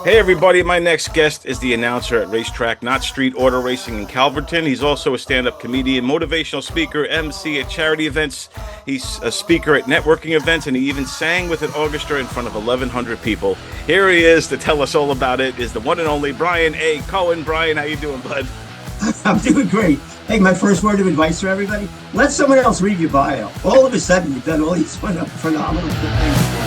Hey everybody, my next guest is the announcer at Racetrack, Not Street Auto Racing in Calverton. He's also a stand-up comedian, motivational speaker, MC at charity events. He's a speaker at networking events, and he even sang with an orchestra in front of 1,100 people. Here he is to tell us all about it, is the one and only Brian A. Cohen. Brian, how you doing, bud? I'm doing great. Hey, my first word of advice for everybody, let someone else read your bio. All of a sudden, you've done all these phenomenal things.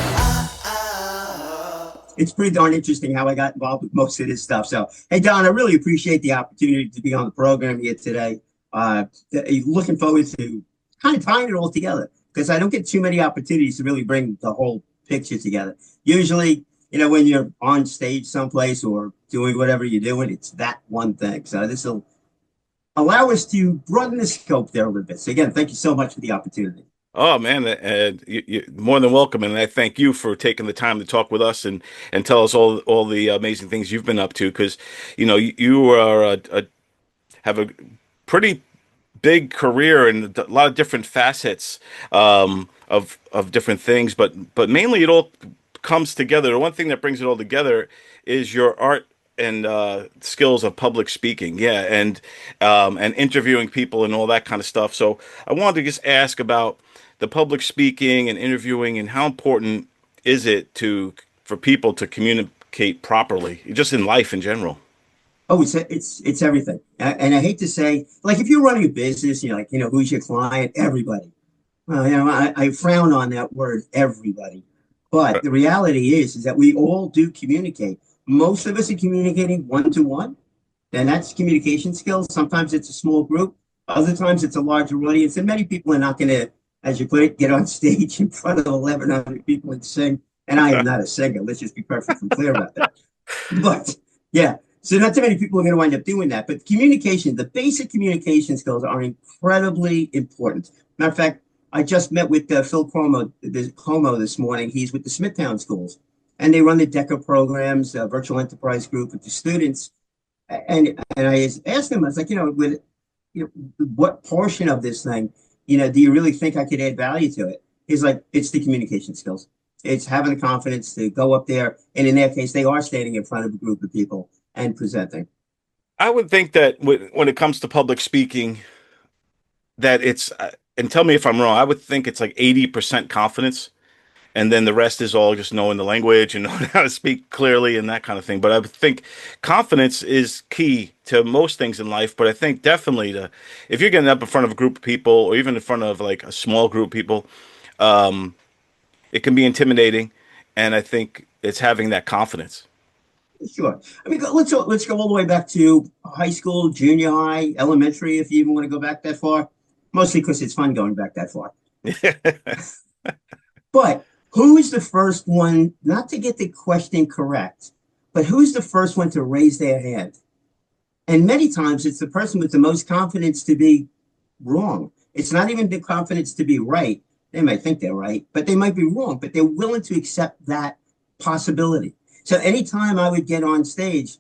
It's pretty darn interesting how I got involved with most of this stuff. So, hey, Don, I really appreciate the opportunity to be on the program here today. Looking forward to kind of tying it all together because I don't get too many opportunities to really bring the whole picture together. Usually, when you're on stage someplace or doing whatever you're doing, it's that one thing. So this will allow us to broaden the scope there a little bit. So again, thank you so much for the opportunity. Oh man, you're more than welcome, and I thank you for taking the time to talk with us and tell us all the amazing things you've been up to. Because you are have a pretty big career and a lot of different facets of different things, but mainly it all comes together. The one thing that brings it all together is your art and skills of public speaking, yeah, and interviewing people and all that kind of stuff. So I wanted to just ask about the public speaking and interviewing and how important is it to for people to communicate properly, just in life in general. Oh, it's everything. And I hate to say, like if you're running a business, who's your client? Everybody. I frown on that word, everybody. But the reality is that we all do communicate. Most of us are communicating one to one, and that's communication skills. Sometimes it's a small group, other times it's a larger audience, and many people are not going to, as you put it, get on stage in front of 1,100 people and sing. And I am not a singer. Let's just be perfectly clear about that. But yeah, so not too many people are going to wind up doing that. But communication, the basic communication skills are incredibly important. Matter of fact, I just met with Phil Cuomo this morning. He's with the Smithtown schools, and they run the DECA programs, virtual enterprise group with the students. And I asked him, I was like, what portion of this thing, do you really think I could add value to it? He's like, it's the communication skills. It's having the confidence to go up there, and in their case, they are standing in front of a group of people and presenting. I would think that when it comes to public speaking, that it's and tell me if I'm wrong. I would think it's like 80% confidence, and then the rest is all just knowing the language and knowing how to speak clearly and that kind of thing. But I would think confidence is key to most things in life. But I think definitely if you're getting up in front of a group of people or even in front of like a small group of people, um, it can be intimidating. And I think it's having that confidence. Sure. I mean, let's go all the way back to high school, junior high, elementary, if you even want to go back that far. Mostly because it's fun going back that far. But who is the first one, not to get the question correct, but who's the first one to raise their hand? And many times it's the person with the most confidence to be wrong. It's not even the confidence to be right. They might think they're right, but they might be wrong, but they're willing to accept that possibility. So anytime I would get on stage,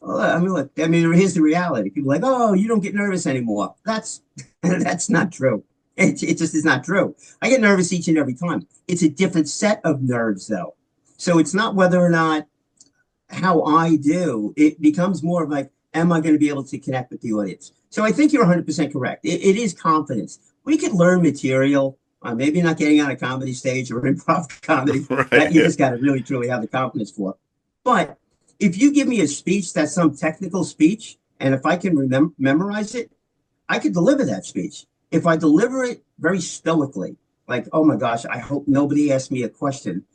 look, here's the reality. People are like, oh, you don't get nervous anymore. That's not true. It just is not true. I get nervous each and every time. It's a different set of nerves, though. So it's not whether or not how I do. It becomes more of like, am I going to be able to connect with the audience? So I think you're 100% correct. It is confidence. We could learn material, maybe not getting on a comedy stage or improv comedy. Right. That you just got to really, truly have the confidence for. But if you give me a speech that's some technical speech, and if I can memorize it, I could deliver that speech. If I deliver it very stoically, like, oh my gosh, I hope nobody asks me a question,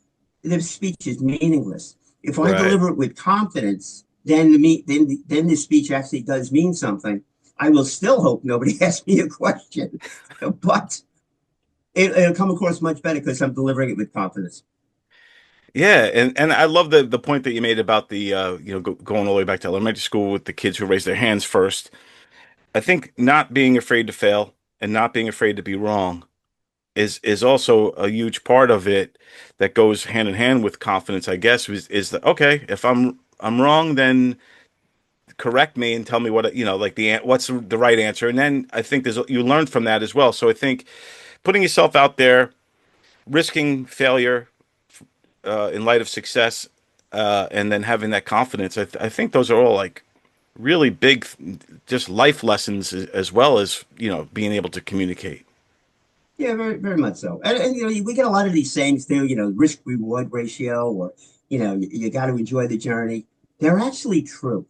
the speech is meaningless. If I Right. deliver it with confidence, then the speech actually does mean something. I will still hope nobody asks me a question, but it'll come across much better because I'm delivering it with confidence. Yeah, and I love the point that you made about the going all the way back to elementary school with the kids who raise their hands first. I think not being afraid to fail and not being afraid to be wrong is also a huge part of it that goes hand in hand with confidence, I guess, is that okay, if I'm wrong, then correct me and tell me what like what's the right answer, and then I think there's you learn from that as well. So I think putting yourself out there, risking failure in light of success, and then having that confidence. I think those are all like really big, just life lessons as well as, being able to communicate. Yeah, very, very much so. And we get a lot of these sayings too, risk reward ratio, or, you got to enjoy the journey. They're actually true.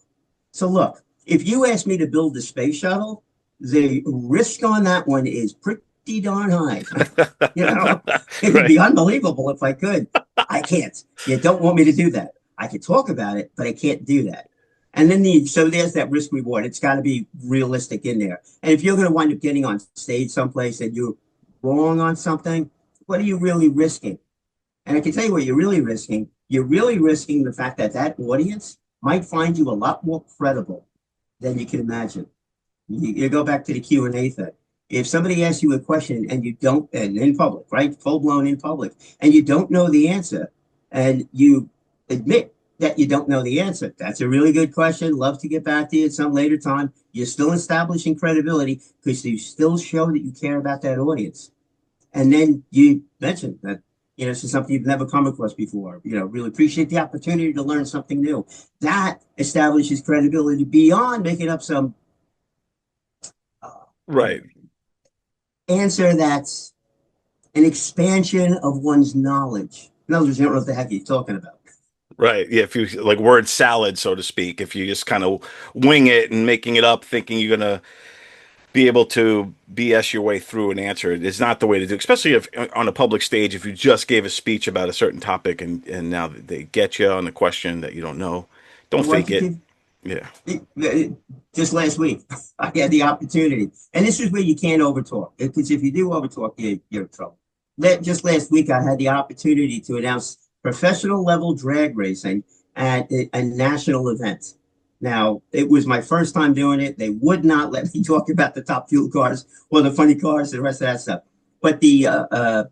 So look, if you ask me to build the space shuttle, the risk on that one is pretty darn high. You know, it would Right. be unbelievable if I could. I can't. You don't want me to do that. I could talk about it, but I can't do that. And then so there's that risk reward. It's got to be realistic in there. And if you're going to wind up getting on stage someplace and you're wrong on something, what are you really risking? And I can tell you what you're really risking. You're really risking the fact that that audience might find you a lot more credible than you can imagine. You go back to the Q&A thing. If somebody asks you a question and you don't, and in public, right, full blown in public, and you don't know the answer, and you admit that you don't know the answer, that's a really good question. Love to get back to you at some later time. You're still establishing credibility because you still show that you care about that audience. And then you mentioned that, this is something you've never come across before. Really appreciate the opportunity to learn something new. That establishes credibility beyond making up some uh, Right. answer that's an expansion of one's knowledge. In other words, you don't know what the heck you're talking about. Right. Yeah. If you like word salad, so to speak, if you just kind of wing it and making it up, thinking you're going to be able to BS your way through an answer, it's not the way to do, especially if on a public stage, if you just gave a speech about a certain topic and now they get you on a question that you don't know, don't Why fake don't you it. give Yeah. just last week, I had the opportunity, and this is where you can't overtalk. Because if you do overtalk, you're in trouble. Just last week, I had the opportunity to announce professional level drag racing at a national event. Now, it was my first time doing it. They would not let me talk about the top fuel cars or the funny cars, the rest of that stuff. But the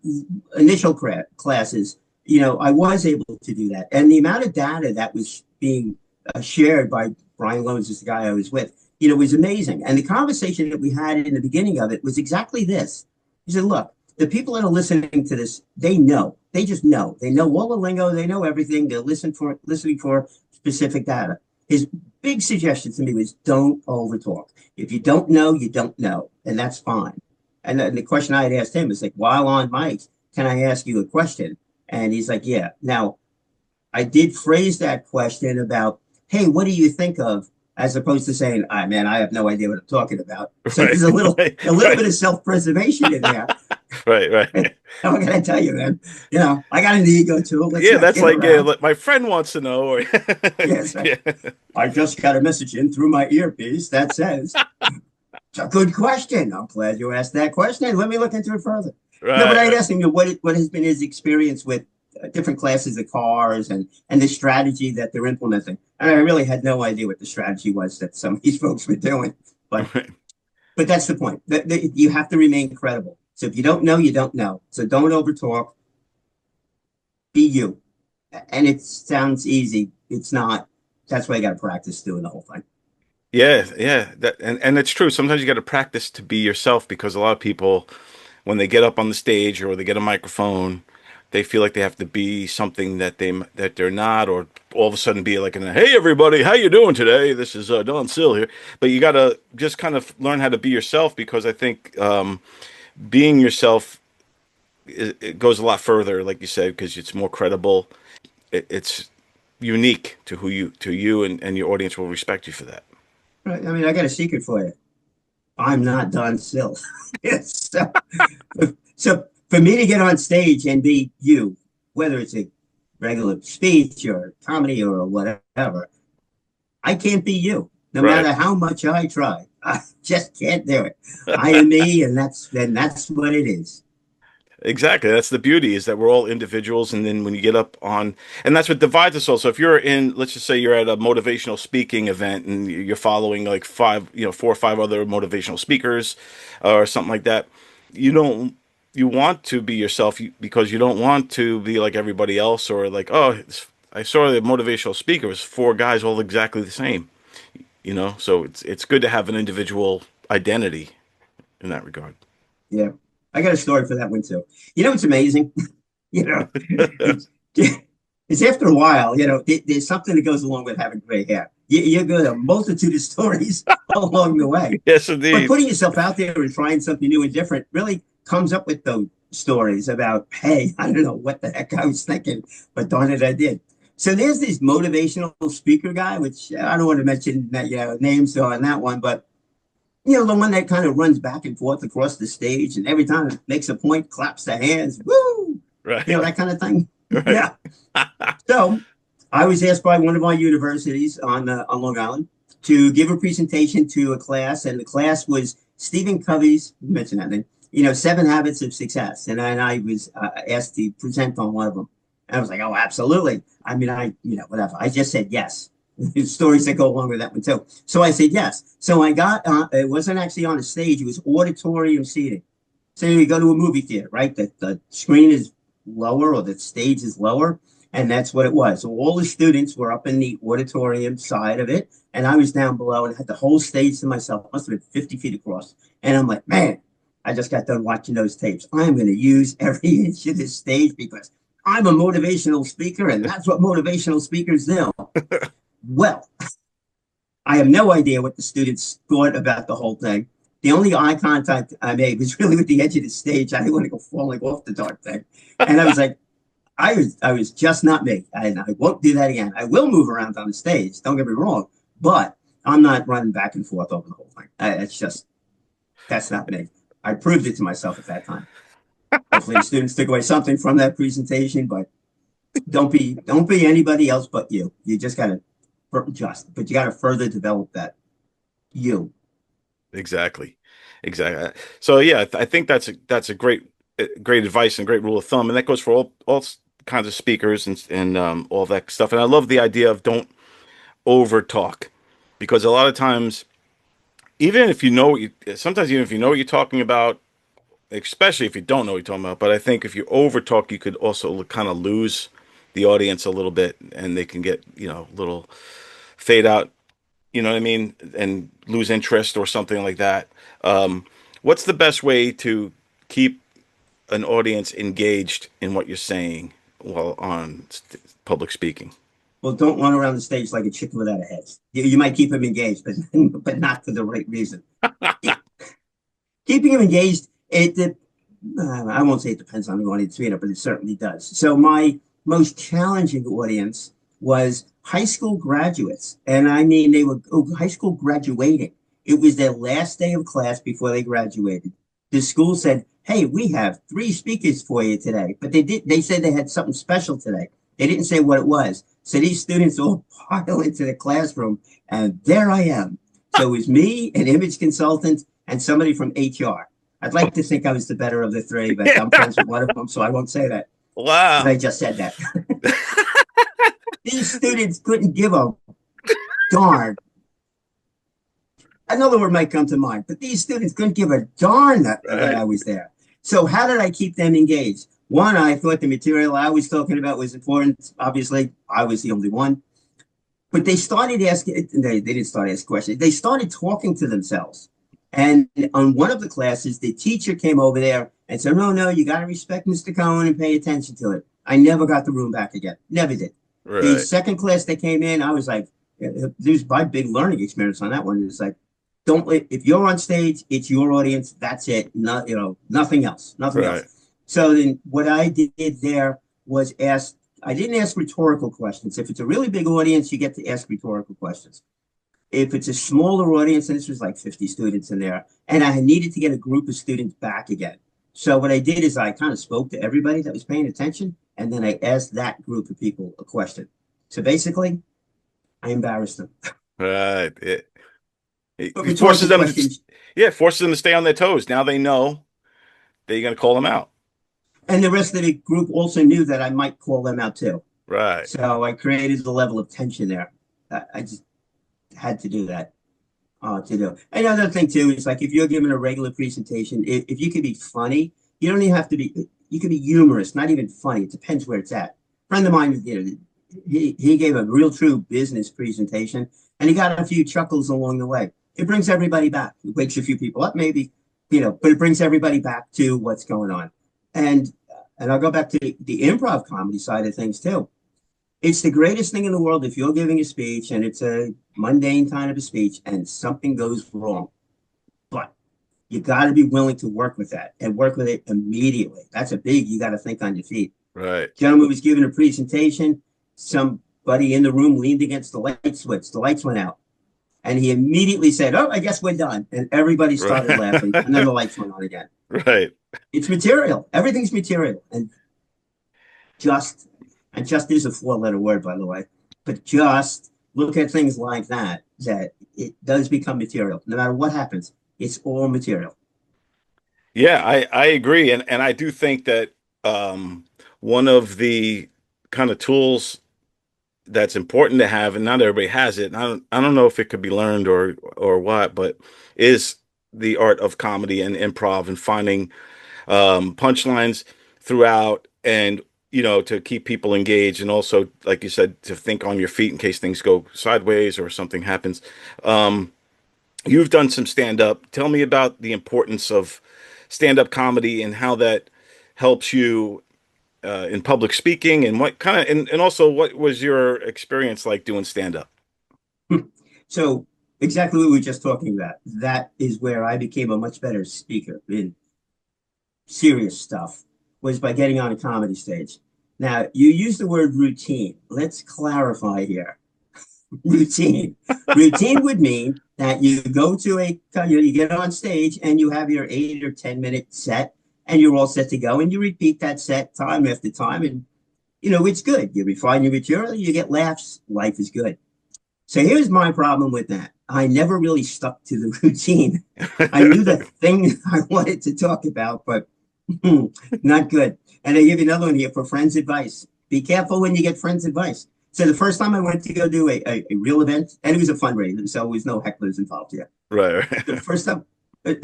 initial classes, I was able to do that. And the amount of data that was being shared by Brian Loans, is the guy I was with, was amazing. And the conversation that we had in the beginning of it was exactly this. He said, look, the people that are listening to this, they know. They just know. They know all the lingo. They know everything. They're listening for specific data. His big suggestion to me was don't overtalk. If you don't know, you don't know. And that's fine. And the question I had asked him is like, while on mic, can I ask you a question? And he's like, yeah. Now, I did phrase that question about, hey, what do you think of? As opposed to saying, man, I have no idea what I'm talking about. So Right. there's a little Right. a little Right. bit of self-preservation in there. Right. Right. What can I tell you, man? I got an ego too. Let's Yeah. not That's kid like, yeah, around. like, my friend wants to know. Or Yes, yeah. I just got a message in through my earpiece that says, it's a good question. I'm glad you asked that question. Let me look into it further. No, but Right. I'd Right. ask him, what has been his experience with different classes of cars and the strategy that they're implementing. And I really had no idea what the strategy was that some of these folks were doing. But Right. but that's the point. You have to remain credible. So if you don't know, you don't know. So don't overtalk. Be you. And it sounds easy. It's not. That's why you got to practice doing the whole thing. Yeah, yeah, and it's true. Sometimes you got to practice to be yourself because a lot of people, when they get up on the stage or they get a microphone, they feel like they have to be something that they're not, or all of a sudden be like, "Hey, everybody, how you doing today? This is Don Sill here." But you got to just kind of learn how to be yourself because I think being yourself it goes a lot further, like you said, because it's more credible. It's unique to you, and your audience will respect you for that. Right? I mean, I got a secret for you. I'm not Don Sill. so, so for me to get on stage and be you, whether it's a regular speech or comedy or whatever, I can't be you, no Right. matter how much I try. I just can't do it. I am me, and that's what it is. Exactly. That's the beauty is that we're all individuals. And then when you get up on, and that's what divides us all. So if you're in, let's just say you're at a motivational speaking event and you're following like five, 4 or 5 other motivational speakers or something like that, you don't, you want to be yourself because you don't want to be like everybody else or like, oh, I saw the motivational speaker it was 4 guys all exactly the same, So it's good to have an individual identity in that regard. Yeah, I got a story for that one too. It's amazing. you know, It's after a while, there's something that goes along with having gray hair. You're going to a multitude of stories along the way. Yes, But indeed. putting yourself out there and trying something new and different really comes up with those stories about, hey, I don't know what the heck I was thinking, but darn it, I did. So there's this motivational speaker guy, which I don't want to mention that, names on that one, but the one that kind of runs back and forth across the stage and every time it makes a point, claps the hands, woo, Right. that kind of thing. Right. Yeah. So I was asked by one of our universities on Long Island to give a presentation to a class, and the class was Stephen Covey's, you mentioned that name, 7 Habits of Success. And I was asked to present on one of them. And I was like, oh, absolutely. I mean, whatever. I just said yes. There's stories that go along with that one too. So I said yes. So I got, it wasn't actually on a stage, it was auditorium seating. So you go to a movie theater, right? The screen is lower or the stage is lower. And that's what it was. So all the students were up in the auditorium side of it. And I was down below and had the whole stage to myself. Must have been 50 feet across. And I'm like, man, I just got done watching those tapes. I'm going to use every inch of this stage because I'm a motivational speaker. And that's what motivational speakers do. Well, I have no idea what the students thought about the whole thing. The only eye contact I made was really with the edge of the stage. I didn't want to go falling off the darn thing. And I was like, I was just not me. I won't do that again. I will move around on the stage. Don't get me wrong, but I'm not running back and forth over the whole thing. That's not me. I proved it to myself at that time. Hopefully, the students took away something from that presentation. But don't be anybody else but you. You just got to but you got to further develop that you. Exactly. Exactly. So yeah, I think that's a great advice and great rule of thumb, and that goes for all kinds of speakers and all that stuff. And I love the idea of don't over talk, because a lot of times, even if you know what sometimes even if you know what you're talking about, especially if you don't know what you're talking about, but I think if you over talk, you could also kind of lose the audience a little bit, and they can get a little fade out, you know what I mean, and lose interest or something like that. What's the best way to keep an audience engaged in what you're saying while on public speaking? Well, don't run around the stage like a chicken without a head. You might keep them engaged, but not for the right reason. Keeping them engaged, I won't say it depends on the audience, but it certainly does. So my most challenging audience was high school graduates. And I mean, they were high school graduating. It was their last day of class before they graduated. The school said, hey, we have 3 speakers for you today. But they said they had something special today. They didn't say what it was. So these students all pile into the classroom, and there I am. So it was me, an image consultant, and somebody from HR. I'd like to think I was the better of the 3, but I'm friends with one of them, so I won't say that. But I Wow. just said that. These students couldn't give a darn. Another word might come to mind, but these students couldn't give a darn that I Right. was there. So how did I keep them engaged? One, I thought the material I was talking about was important. Obviously, I was the only one. But they started asking, they didn't start asking questions. They started talking to themselves. And on one of the classes, the teacher came over there and said, no, no, you got to respect Mr. Cohen and pay attention to it. I never got the room back again. Never did. The Right. second class that came in, I was like, there's my big learning experience on that one. It's like, don't, if you're on stage, it's your audience. That's it. Not, nothing else, nothing Right. else. So then what I did there was I didn't ask rhetorical questions. If it's a really big audience, you get to ask rhetorical questions. If it's a smaller audience, and this was like 50 students in there, and I needed to get a group of students back again. So what I did is I kind of spoke to everybody that was paying attention, and then I asked that group of people a question. So basically, I embarrassed them. Right. But It forces rhetorical them to, questions, yeah, it forces them to stay on their toes. Now they know that you're going to call them out. and the rest of the group also knew that I might call them out too. Right. So I created a level of tension there. I just had to do that. To do. Another thing too is like if you're giving a regular presentation, if you can be funny, you don't even have to be. You can be humorous, not even funny. It depends where it's at. A friend of mine, he gave a real true business presentation, and he got a few chuckles along the way. It brings everybody back. It wakes a few people up, maybe, but it brings everybody back to what's going on. And I'll go back to the improv comedy side of things too. It's the greatest thing in the world if you're giving a speech and it's a mundane kind of a speech and something goes wrong. But you got to be willing to work with that and work with it immediately. That's a big, you got to think on your feet. Right. Gentleman was giving a presentation. Somebody in the room leaned against the light switch. The lights went out. And he immediately said, "Oh, I guess we're done." And everybody started laughing. And then Right. the lights went on again. Right. It's material. Everything's material. Just, and just is a four-letter word, by the way. But just look at things like that, that it does become material. No matter what happens, it's all material. Yeah, I agree. And I do think that um, one of the kind of tools that's important to have, and not everybody has it, and I don't know if it could be learned or what, but is the art of comedy and improv and finding punchlines throughout and to keep people engaged and also, like you said, to think on your feet in case things go sideways or something happens. Um, you've done some stand up. Tell me about the importance of stand up comedy and how that helps you in public speaking and what kind of and also what was your experience like doing stand up? So, exactly what we were just talking about. That is where I became a much better speaker in serious stuff, was by getting on a comedy stage. Now, you use the word routine. Let's clarify here. Routine. Routine would mean that you go to you get on stage and you have your 8 or 10 minute set and you're all set to go and you repeat that set time after time. And, it's good. You refine your material, you get laughs. Life is good. So here's my problem with that. I never really stuck to the routine. I knew the thing I wanted to talk about, but not good. And I give you another one here for friends' advice. Be careful when you get friends' advice. So the first time I went to go do a real event, and it was a fundraiser, so there was no hecklers involved here. Right, The right. first time,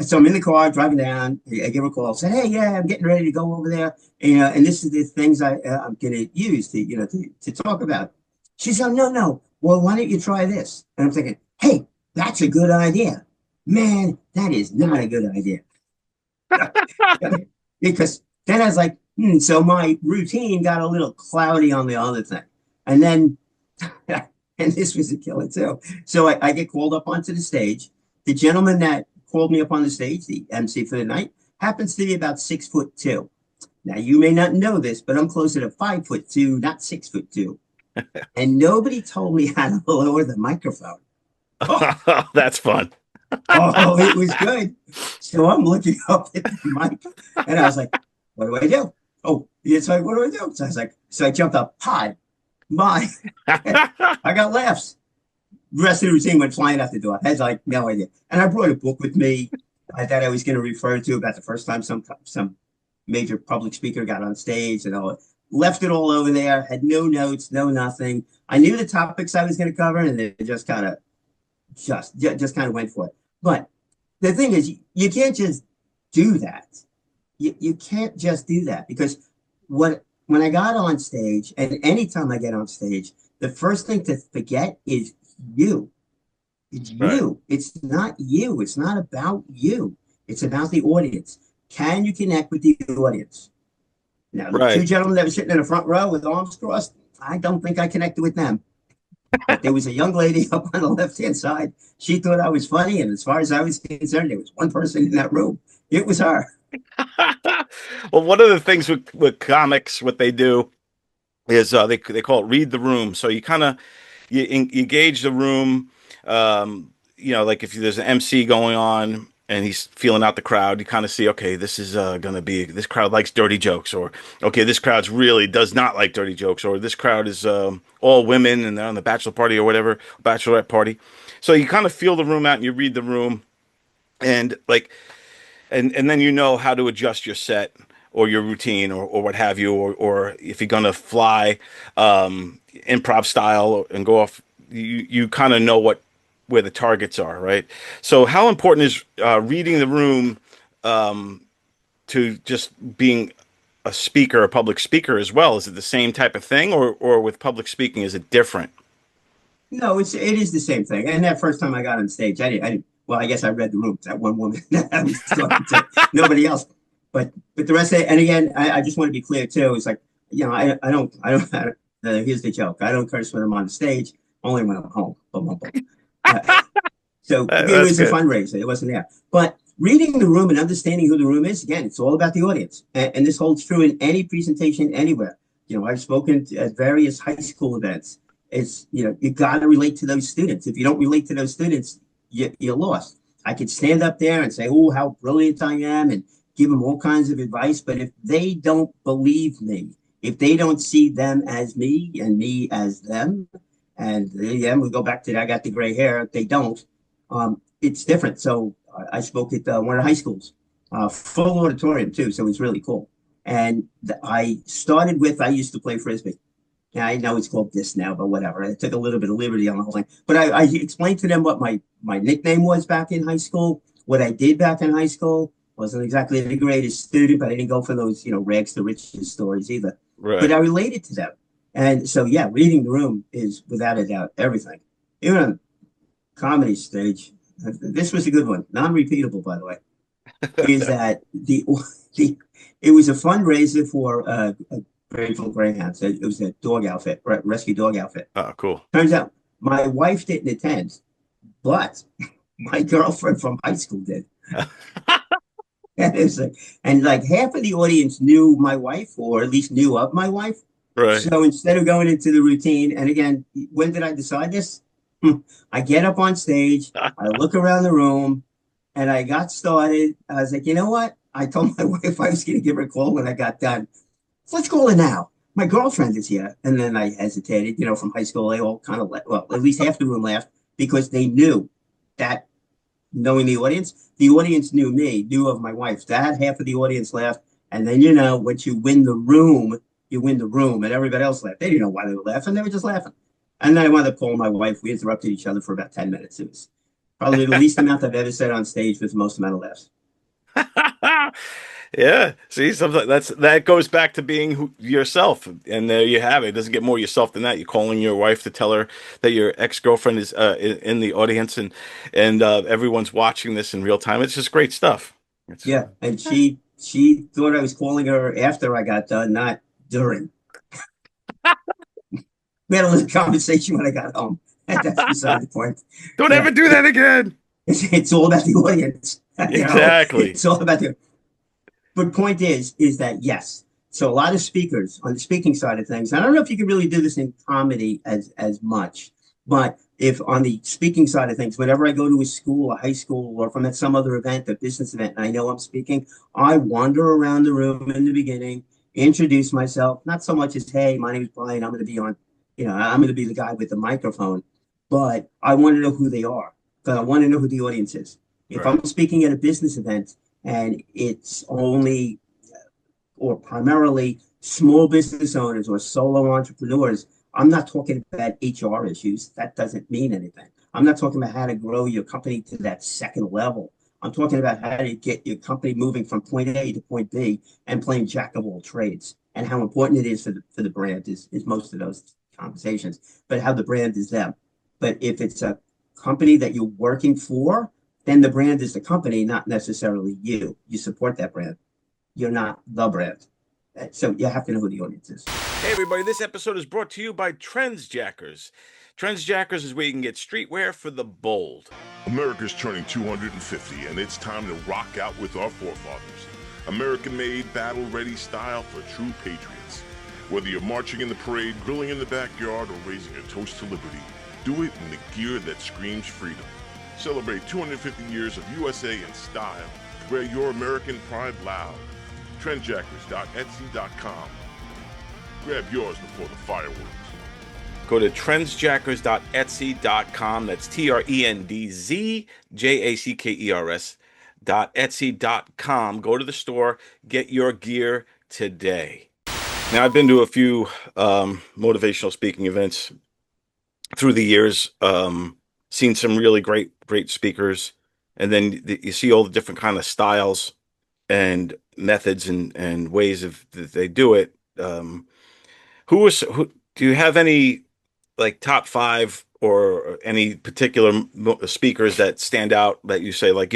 so I'm in the car driving down. I give her a call. Say, hey, yeah, I'm getting ready to go over there. And this is the things I'm going to use to talk about. She said, no, no. Well, why don't you try this? And I'm thinking, hey, that's a good idea. Man, that is not a good idea. Because then I was like, so my routine got a little cloudy on the other thing. And then, and this was a killer too. So I get called up onto the stage. The gentleman that called me up on the stage, the MC for the night, happens to be about 6'2". Now you may not know this, but I'm closer to 5'2", not 6'2". And nobody told me how to lower the microphone. Oh, That's fun. oh, it was good. So I'm looking up at the mic and I was like, what do I do? Oh, it's like, what do I do? So I was like, so I jumped up, hi, my, I got laughs. The rest of the routine went flying out the door. I had like no idea. And I brought a book with me that I was going to refer to about the first time some major public speaker got on stage and all. Left it all over there. Had no notes, no nothing. I knew the topics I was going to cover, and they just kind of just kind of went for it. But the thing is, you can't just do that. You can't just do that because when I got on stage, and anytime I get on stage, the first thing to forget is you. It's Right, you. It's not you. It's not about you. It's about the audience. Can you connect with the audience? Now, the two right. gentlemen that were sitting in the front row with arms crossed, I don't think I connected with them. But there was a young lady up on the left-hand side. She thought I was funny. And as far as I was concerned, there was one person in that room. It was her. Well, one of the things with comics, what they do is they call it read the room. So you kind of you gauge the room. Like if there's an MC going on and he's feeling out the crowd, you kind of see, okay, this is gonna be this crowd likes dirty jokes, or okay, this crowd's really does not like dirty jokes, or this crowd is all women and they're on the bachelor party or whatever, bachelorette party. So you kind of feel the room out and you read the room and like and then you know how to adjust your set or your routine or what have you or if you're gonna fly improv style and go off you kind of know what where the targets are, right? So how important is reading the room um, to just being a speaker, a public speaker as well? Is it the same type of thing, or with public speaking, is it different? No, it is the same thing. And that first time I got on stage, I didn't. Well, I guess I read the room. That one woman that I was talking to, nobody else. But the rest of it, and again, I just want to be clear too. It's like I don't Here's the joke. I don't curse when I'm on the stage, only when I'm home. Boom, boom, boom. Uh, so it That's was a good. fundraiser. It wasn't there. But reading the room and understanding who the room is, again, it's all about the audience. And this holds true in any presentation anywhere. I've spoken at various high school events. You got to relate to those students. If you don't relate to those students, you're lost. I could stand up there and say, oh, how brilliant I am, and give them all kinds of advice. But if they don't believe me, if they don't see them as me and me as them, and yeah, we go back to that, I got the gray hair, they don't, it's different. So I spoke at one of the high schools, full auditorium too. So it was really cool. And I started with, I used to play Frisbee. Yeah, I know it's called this now, but whatever. I took a little bit of liberty on the whole thing. But I explained to them what my nickname was back in high school, what I did back in high school. Wasn't exactly the greatest student, but I didn't go for those, rags to riches stories either. But Right. I related to them. And so, yeah, reading the room is without a doubt everything. Even on comedy stage, this was a good one, non-repeatable, by the way, is that the it was a fundraiser for a Grateful Greyhounds. It was a dog outfit, rescue dog outfit. Oh, cool. Turns out my wife didn't attend, but my girlfriend from high school did. And half of the audience knew my wife, or at least knew of my wife. Right. So instead of going into the routine, and again, when did I decide this? I get up on stage, I look around the room, and I got started. I was like, you know what? I told my wife I was going to give her a call when I got done. So let's call her now. My girlfriend is here. And then I hesitated. From high school, they all kind of well, at least half the room laughed because they knew that, knowing the audience knew me, knew of my wife. That half of the audience laughed. And then, once you win the room, you win the room. And everybody else laughed. They didn't know why they were laughing. They were just laughing. And then I wound up calling my wife. We interrupted each other for about 10 minutes. It was probably the least amount I've ever said on stage with the most amount of laughs. Yeah. See, something that goes back to being yourself, and there you have it. It doesn't get more yourself than that. You're calling your wife to tell her that your ex-girlfriend is in the audience, and everyone's watching this in real time. It's just great stuff. It's Yeah. And she thought I was calling her after I got done, not during. We had a little conversation when I got home. That's beside the point. Don't Yeah. ever do that again. It's all about the audience. Exactly. It's all about the. But point is that yes. So a lot of speakers on the speaking side of things. I don't know if you can really do this in comedy as much, but if on the speaking side of things, whenever I go to a school, a high school, or if I'm at some other event, a business event, and I know I'm speaking, I wander around the room in the beginning, introduce myself, not so much as, hey, my name is Brian, I'm going to be on, I'm going to be the guy with the microphone, but I want to know who they are because I want to know who the audience is. If Right. I'm speaking at a business event and it's only or primarily small business owners or solo entrepreneurs, I'm not talking about HR issues. That doesn't mean anything. I'm not talking about how to grow your company to that second level. I'm talking about how to get your company moving from point A to point B and playing jack of all trades, and how important it is for the brand is most of those conversations, but how the brand is them. But if it's a company that you're working for, then the brand is the company, not necessarily you. You support that brand. You're not the brand. So you have to know who the audience is. Hey everybody, this episode is brought to you by Trends Jackers is where you can get streetwear for the bold. America's turning 250, and it's time to rock out with our forefathers. American-made, battle-ready style for true patriots. Whether you're marching in the parade, grilling in the backyard, or raising a toast to liberty, do it in the gear that screams freedom. Celebrate 250 years of USA in style. Wear your American pride loud. Trendjackers.etsy.com. Grab yours before the fireworks. Go to trendsjackers.etsy.com. That's TRENDZJACKERS.etsy.com. Go to the store, get your gear today. Now, I've been to a few motivational speaking events through the years, seen some really great speakers, and then you see all the different kind of styles and methods and ways of that they do it. Who do you have any like top five or any particular speakers that stand out that you say like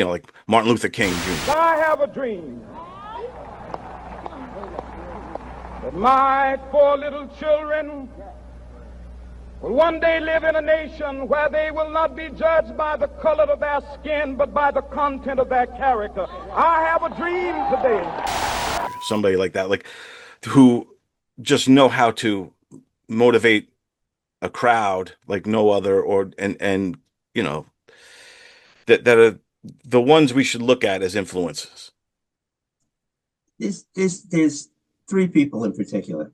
Martin Luther King Jr.? I have a dream that my four little children will one day live in a nation where they will not be judged by the color of their skin, but by the content of their character. I have a dream today. Somebody like that, like who just know how to motivate a crowd like no other, or and you know that are the ones we should look at as influences. There's three people in particular,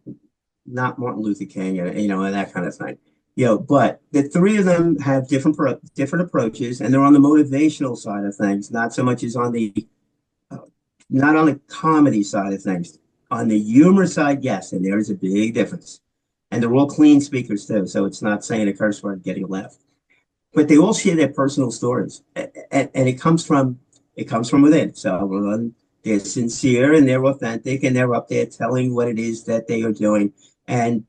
not Martin Luther King, and that kind of thing. But the three of them have different approaches, and they're on the motivational side of things, not so much as on the not on the comedy side of things. On the humor side, yes, and there is a big difference. And they're all clean speakers too, so it's not saying a curse word getting left. But they all share their personal stories, and it comes from within. So they're sincere and they're authentic, and they're up there telling what it is that they are doing. And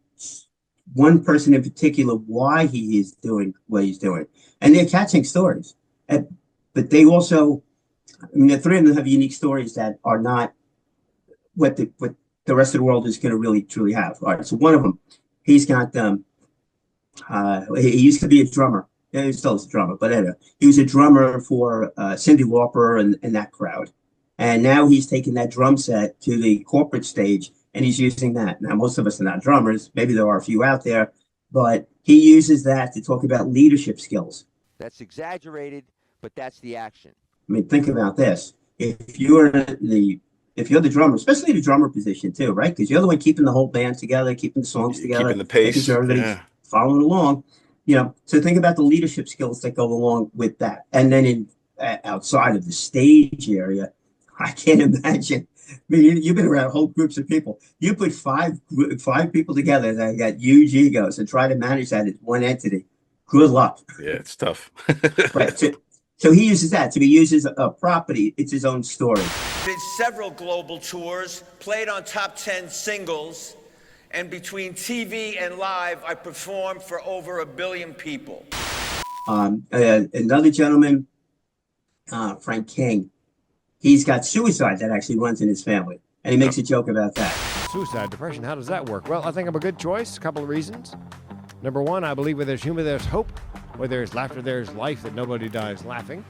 one person in particular, why he is doing what he's doing, and they're catching stories. But they also, the three of them have unique stories that are not what the rest of the world is going to really truly have. All right, so one of them, he's got he used to be a drummer. He still is a drummer, but anyway, he was a drummer for Cyndi Lauper and that crowd. And now he's taking that drum set to the corporate stage, and he's using that. Now, most of us are not drummers. Maybe there are a few out there, but he uses that to talk about leadership skills. That's exaggerated, but that's the action. I mean, think about this. If you're the drummer, especially the drummer position too, right? Because you're the one keeping the whole band together, keeping the songs together, keeping the pace, making sure everybody's following along. So think about the leadership skills that go along with that. And then outside of the stage area, I can't imagine. I mean, you've been around whole groups of people. You put five people together that got huge egos and try to manage that as one entity. Good luck. Yeah, it's tough. Right. So he uses that. So he uses a property. It's his own story. Did several global tours, played on top 10 singles, and between TV and live, I performed for over 1 billion people. Another gentleman, Frank King, he's got suicide that actually runs in his family, and he makes a joke about that. Suicide, depression, how does that work? Well, I think I'm a good choice. A couple of reasons. Number one, I believe where there's humor, there's hope. Where there's laughter, there's life, that nobody dies laughing.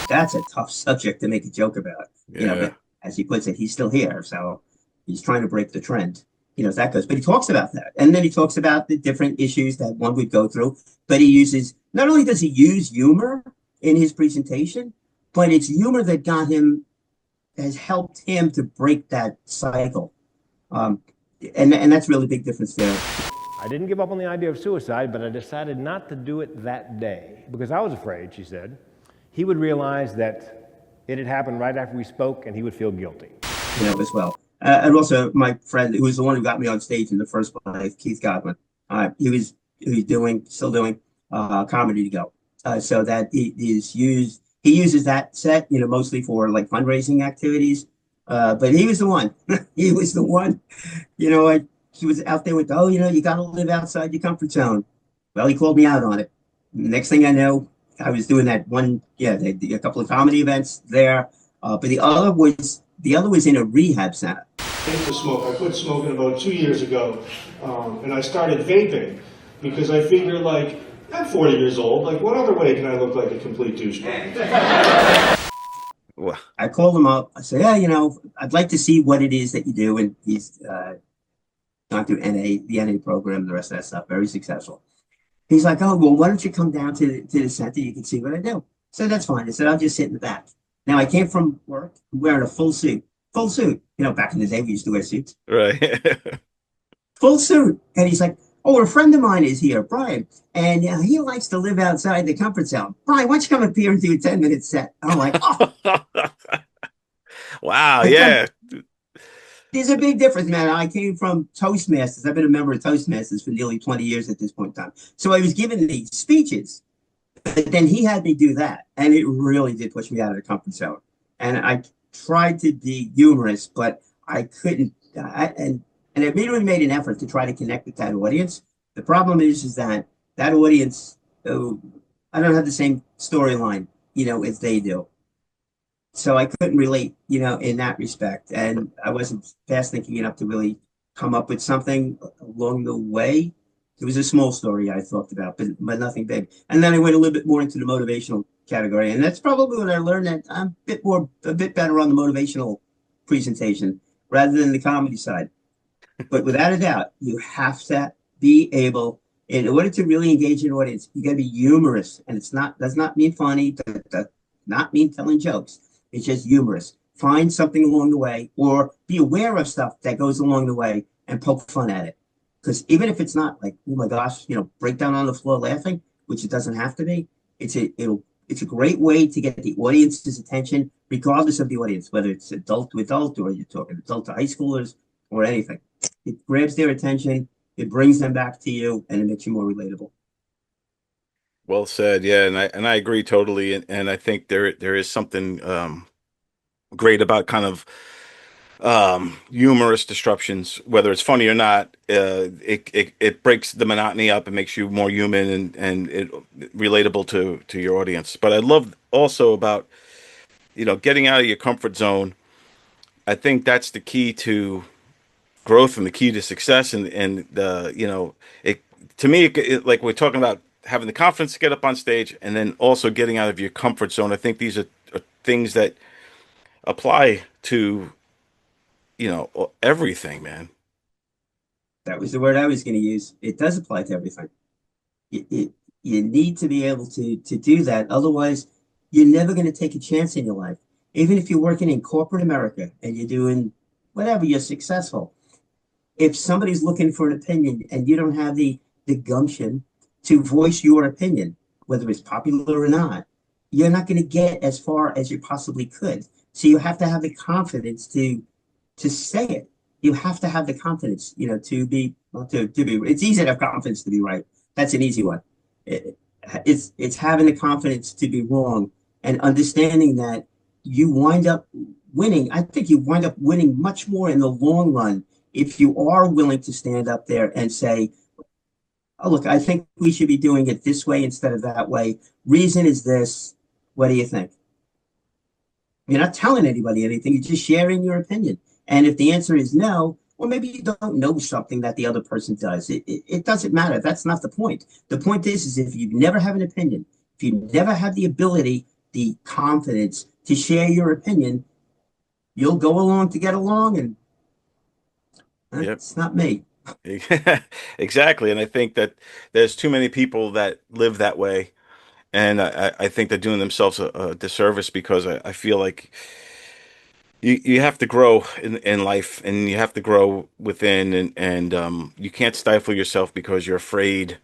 That's a tough subject to make a joke about. Yeah. As he puts it, he's still here, so he's trying to break the trend. As that goes. But he talks about that. And then he talks about the different issues that one would go through. But he uses, not only does he use humor in his presentation, but it's humor that has helped him to break that cycle. And that's really a big difference there. I didn't give up on the idea of suicide, but I decided not to do it that day because I was afraid, she said, he would realize that it had happened right after we spoke and he would feel guilty. As well. And also my friend, who was the one who got me on stage in the first place, Keith Godwin, he was still doing Comedy to Go. So that he uses that set, mostly for like fundraising activities. But he was the one, he was the one, he was out there with, you got to live outside your comfort zone. Well, he called me out on it. Next thing I know, I was doing that one, a couple of comedy events there. But the other was in a rehab center. I hate to smoke. I quit smoking about 2 years ago, and I started vaping because I figure, I'm 40 years old. What other way can I look like a complete douchebag? I called him up. I said, I'd like to see what it is that you do. And he's gone through the NA program, the rest of that stuff, very successful. He's like, oh, well, why don't you come down to the center? You can see what I do. So that's fine. I said, I'll just sit in the back. Now, I came from work wearing a full suit. Back in the day, we used to wear suits. Right. Full suit. And he's like, oh, a friend of mine is here, Brian, and he likes to live outside the comfort zone. Brian, why don't you come up here and do a 10-minute set? I'm like, oh. Wow, yeah. There's a big difference, man. I came from Toastmasters. I've been a member of Toastmasters for nearly 20 years at this point in time. So I was giving these speeches, but then he had me do that, and it really did push me out of the comfort zone. And I tried to be humorous, but I couldn't. And I really made an effort to try to connect with that audience. The problem is that audience, I don't have the same storyline, as they do. So I couldn't relate, in that respect. And I wasn't fast thinking enough to really come up with something along the way. It was a small story I talked about, but nothing big. And then I went a little bit more into the motivational category, and that's probably when I learned that I'm a bit better on the motivational presentation rather than the comedy side. But without a doubt, you have to be able, in order to really engage an audience, you got to be humorous, and it's not does not mean funny, does not mean telling jokes. It's just humorous. Find something along the way, or be aware of stuff that goes along the way, and poke fun at it. Because even if it's not like, oh my gosh, break down on the floor laughing, which it doesn't have to be, it's a great way to get the audience's attention, regardless of the audience, whether it's adult to adult or you're talking adult to high schoolers or anything. It grabs their attention, it brings them back to you, and it makes you more relatable. Well said. Yeah, and I agree totally. And I think there is something great about kind of humorous disruptions, whether it's funny or not. It breaks the monotony up and makes you more human and it relatable to your audience. But I love also about getting out of your comfort zone. I think that's the key to growth and the key to success. And the it to me like we're talking about having the confidence to get up on stage and then also getting out of your comfort zone. I think these are things that apply to everything, man. That was the word I was going to use. It does apply to everything. You need to be able to do that. Otherwise, you're never going to take a chance in your life. Even if you're working in corporate America and you're doing whatever, you're successful. If somebody's looking for an opinion and you don't have the gumption to voice your opinion, whether it's popular or not, you're not going to get as far as you possibly could. So you have to have the confidence to say it. You have to have the confidence, to be. It's easy to have confidence to be right. That's an easy one. It's having the confidence to be wrong and understanding that you wind up winning. I think you wind up winning much more in the long run if you are willing to stand up there and say, oh, look, I think we should be doing it this way instead of that way. Reason is this. What do you think? You're not telling anybody anything. You're just sharing your opinion. And if the answer is no, or maybe you don't know something that the other person does, it doesn't matter. That's not the point. The point is if you never have an opinion, if you never have the ability, the confidence to share your opinion, you'll go along to get along, and that's not me. Exactly. And I think that there's too many people that live that way. And I think they're doing themselves a disservice because I feel like you have to grow in life and you have to grow within and you can't stifle yourself because you're afraid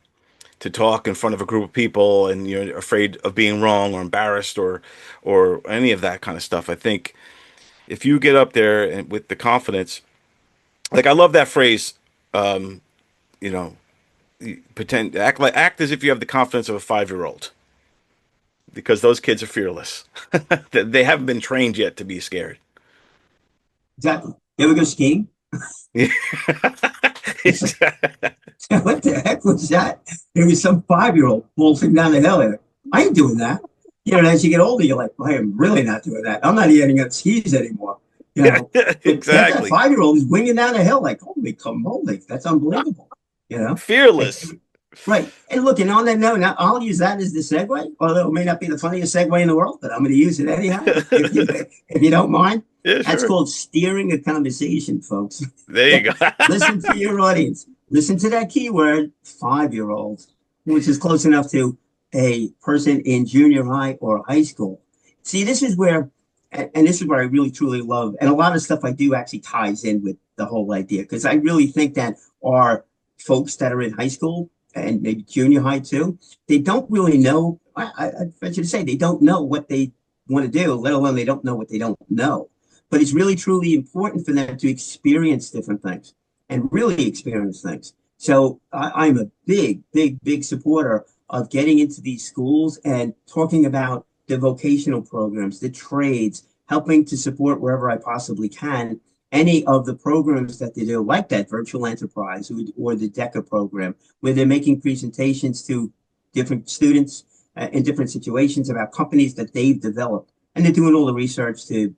to talk in front of a group of people and you're afraid of being wrong or embarrassed or any of that kind of stuff. I think if you get up there and with the confidence, like I love that phrase, you know, act as if you have the confidence of a 5-year-old because those kids are fearless. They haven't been trained yet to be scared. Exactly. You ever go skiing? Yeah. What the heck was that? There was some 5-year-old bolting down the hill there. I ain't doing that. And as you get older, you're like, I am really not doing that. I'm not getting on skis anymore. Exactly. That 5-year-old is winging down a hill like, holy moly, that's unbelievable. Fearless. Right. And look, and on that note, now I'll use that as the segue, although it may not be the funniest segue in the world, but I'm going to use it anyhow, if you don't mind. Yeah, That's sure. called steering a conversation, folks. There you go. Listen to your audience. Listen to that keyword, 5-year-old, which is close enough to a person in junior high or high school. See, this is where, and this is where I really truly love, and a lot of stuff I do actually ties in with the whole idea, because I really think that our folks that are in high school and maybe junior high too, they don't really know, I venture to say, they don't know what they want to do, let alone they don't know what they don't know. But it's really, truly important for them to experience different things and really experience things. So I'm a big supporter of getting into these schools and talking about the vocational programs, the trades, helping to support wherever I possibly can any of the programs that they do, like that virtual enterprise or the DECA program, where they're making presentations to different students in different situations about companies that they've developed. And they're doing all the research to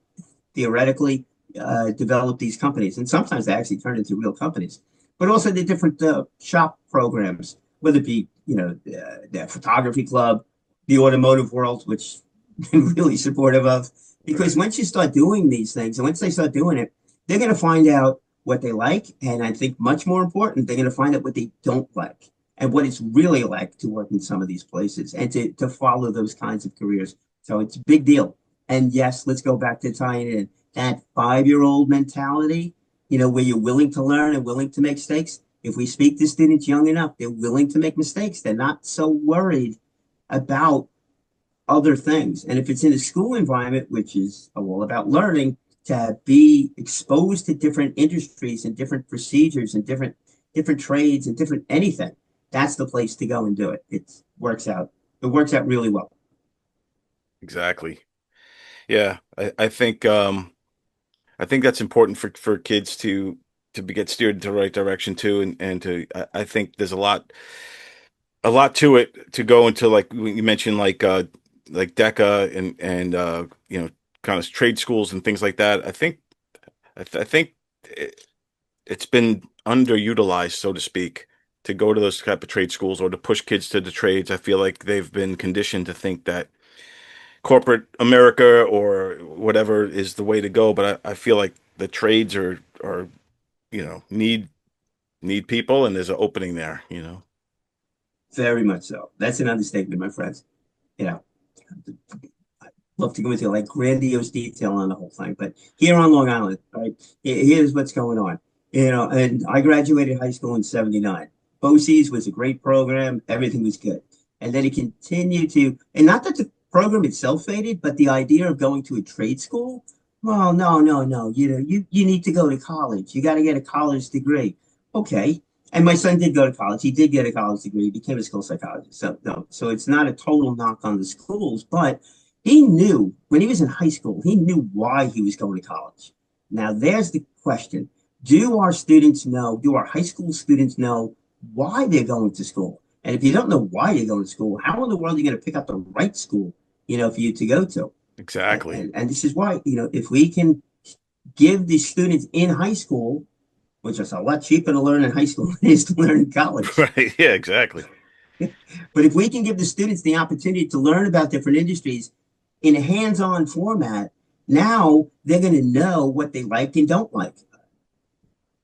theoretically develop these companies. And sometimes they actually turn into real companies. But also the different shop programs, whether it be, the photography club, the automotive world, which I'm really supportive of. Because Right. once you start doing these things, and once they start doing it, they're going to find out what they like. And I think much more important, they're going to find out what they don't like and what it's really like to work in some of these places and to follow those kinds of careers. So it's a big deal. And yes, let's go back to tying in that 5-year-old mentality, where you're willing to learn and willing to make mistakes. If we speak to students young enough, they're willing to make mistakes. They're not so worried about other things. And if it's in a school environment, which is all about learning, to be exposed to different industries and different procedures and different trades and different anything, that's the place to go and do it. It works out. It works out really well. Exactly. Yeah. I think that's important for kids to get steered into the right direction too. And I think there's a lot to it to go into, like when you mentioned, like DECA and kind of trade schools and things like that. I think it, it's been underutilized, so to speak, to go to those type of trade schools or to push kids to the trades. I feel like they've been conditioned to think that corporate America or whatever is the way to go. But I feel like the trades are need people, and there's an opening there. Very much so. That's an understatement, my friends. You know, I'd love to go into like grandiose detail on the whole thing, but here on Long Island, right, here's what's going on. And I graduated high school in '79. BOCES was a great program. Everything was good. And then it continued to, and not that the program itself faded, but the idea of going to a trade school. Well, no, no, no. You need to go to college. You got to get a college degree. Okay. And my son did go to college. He did get a college degree. He became a school psychologist. So no, so it's not a total knock on the schools, but he knew when he was in high school, he knew why he was going to college. Now there's the question. Do our students know, do our high school students know why they're going to school? And if you don't know why you're going to school, how in the world are you going to pick up the right school, for you to go to? And, Exactly. and, and this is why, if we can give the students in high school, which is a lot cheaper to learn in high school than it is to learn in college. Right. Yeah, exactly. But if we can give the students the opportunity to learn about different industries in a hands-on format, now they're going to know what they like and don't like.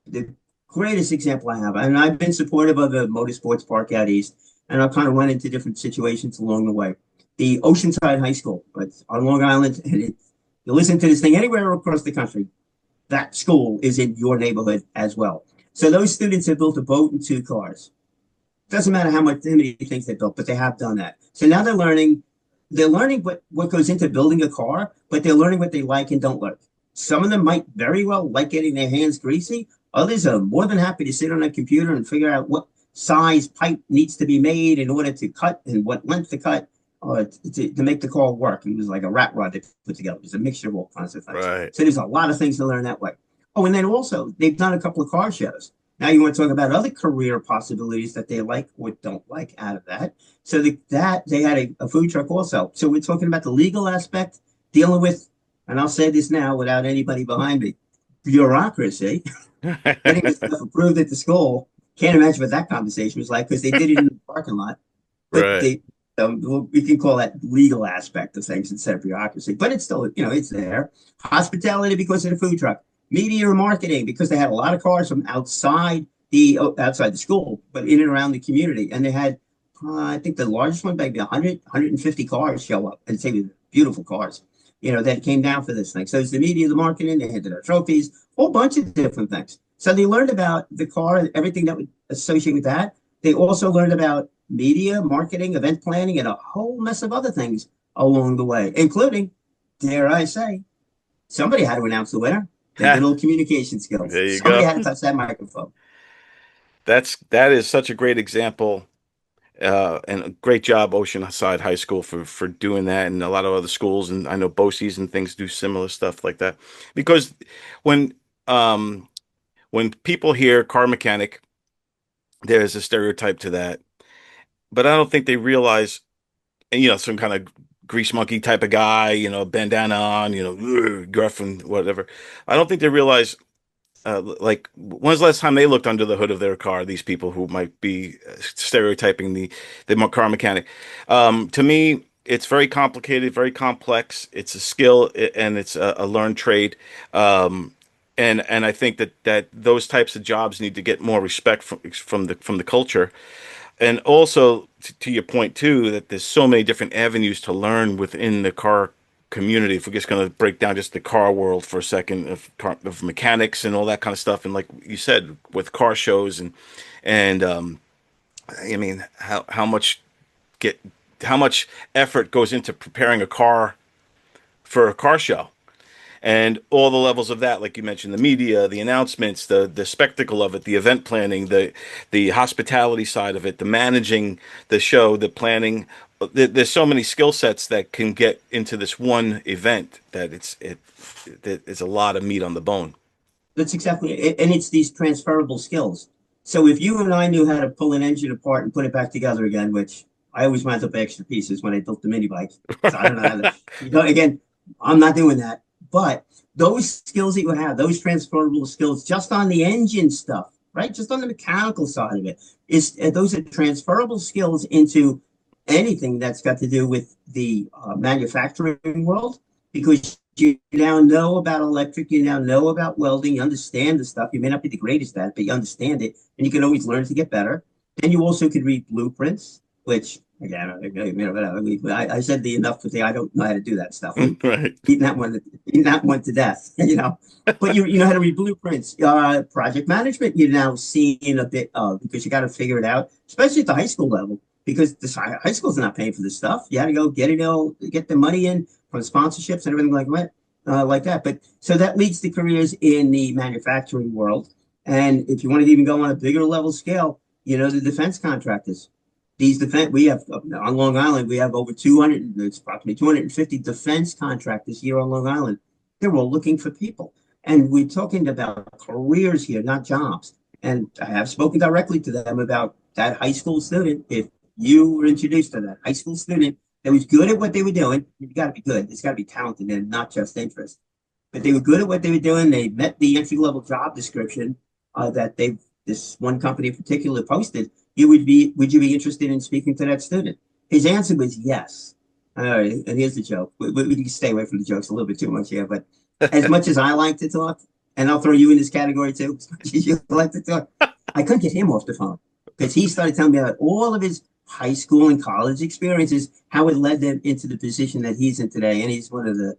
The greatest example I have, and I've been supportive of a motorsports park out east, and I've kind of run into different situations along the way. The Oceanside High School, it's on Long Island, and you listen to this thing anywhere across the country, that school is in your neighborhood as well. So those students have built a boat and 2 cars. Doesn't matter how many things they built, but they have done that. So now they're learning what goes into building a car, but they're learning what they like and don't like. Some of them might very well like getting their hands greasy. Others are more than happy to sit on a computer and figure out what size pipe needs to be made in order to cut and what length to cut to make the car work. It was like a rat rod they put together. It was a mixture of all kinds of things. Right. So there's a lot of things to learn that way. Oh, and then also they've done a couple of car shows. Now you want to talk about other career possibilities that they like or don't like out of that. So that they had a food truck also. So we're talking about the legal aspect, dealing with, and I'll say this now without anybody behind me, bureaucracy, getting this stuff approved at the school. Can't imagine what that conversation was like because they did it in the parking lot. But Right. we can call that legal aspect of things instead of bureaucracy. But it's still, it's there. Hospitality because of the food truck. Media and marketing because they had a lot of cars from outside the school, but in and around the community. And they had, I think the largest one, maybe 150 cars show up and say beautiful cars, that came down for this thing. So it's the media, the marketing, they handed out trophies, a whole bunch of different things. So they learned about the car, everything that would associate with that. They also learned about media, marketing, event planning, and a whole mess of other things along the way, including, dare I say, somebody had to announce the winner. Their little communication skills. There you Somebody go. had to touch that microphone. That is such a great example, and a great job, Oceanside High School, for doing that, and a lot of other schools, and I know BOCES and things do similar stuff like that. Because when um when people hear car mechanic, there's a stereotype to that, but I don't think they realize, and some kind of grease monkey type of guy, bandana on, gruff and whatever. I don't think they realize, like, when's the last time they looked under the hood of their car? These people who might be stereotyping the car mechanic. To me, it's very complicated, very complex. It's a skill and it's a learned trade. And I think that those types of jobs need to get more respect from the culture. And also to your point too, that there's so many different avenues to learn within the car community. If we're just going to break down just the car world for a second, of mechanics and all that kind of stuff, and like you said, with car shows and I mean, how much effort goes into preparing a car for a car show, and all the levels of that, like you mentioned, the media, the announcements, the spectacle of it, the event planning, the hospitality side of it, the managing the show, the planning. There's so many skill sets that can get into this one event that it's a lot of meat on the bone. That's exactly it. And it's these transferable skills. So if you and I knew how to pull an engine apart and put it back together again, which I always wound up extra pieces when I built the mini bikes. So I don't know how to, again, I'm not doing that. But those skills that you have, those transferable skills, just on the engine stuff, right? Just on the mechanical side of it, those are transferable skills into anything that's got to do with the manufacturing world, because you now know about electric, you now know about welding, you understand the stuff. You may not be the greatest at it, but you understand it, and you can always learn to get better. And you also could read blueprints, which again, I said the enough to say I don't know how to do that stuff. Right. Eating that one to death, But you know how to read blueprints. Project management, you're now seeing a bit of, because you got to figure it out, especially at the high school level, because the high school's not paying for this stuff. You had to go get the money in from sponsorships and everything like that. But so that leads to careers in the manufacturing world. And if you want to even go on a bigger level scale, the defense contractors. We have on Long Island, we have over 200, it's approximately 250 defense contractors here on Long Island. They're all looking for people. And we're talking about careers here, not jobs. And I have spoken directly to them about that high school student. If you were introduced to that high school student that was good at what they were doing, you got to be good. It's got to be talented and not just interest. But they were good at what they were doing. They met the entry level job description that this one company in particular posted. Would you be interested in speaking to that student? His answer was yes. All right, and here's the joke. We can stay away from the jokes a little bit too much here, but as much as I like to talk, and I'll throw you in this category too, as much as you like to talk, I couldn't get him off the phone because he started telling me about all of his high school and college experiences, how it led them into the position that he's in today, and he's one of the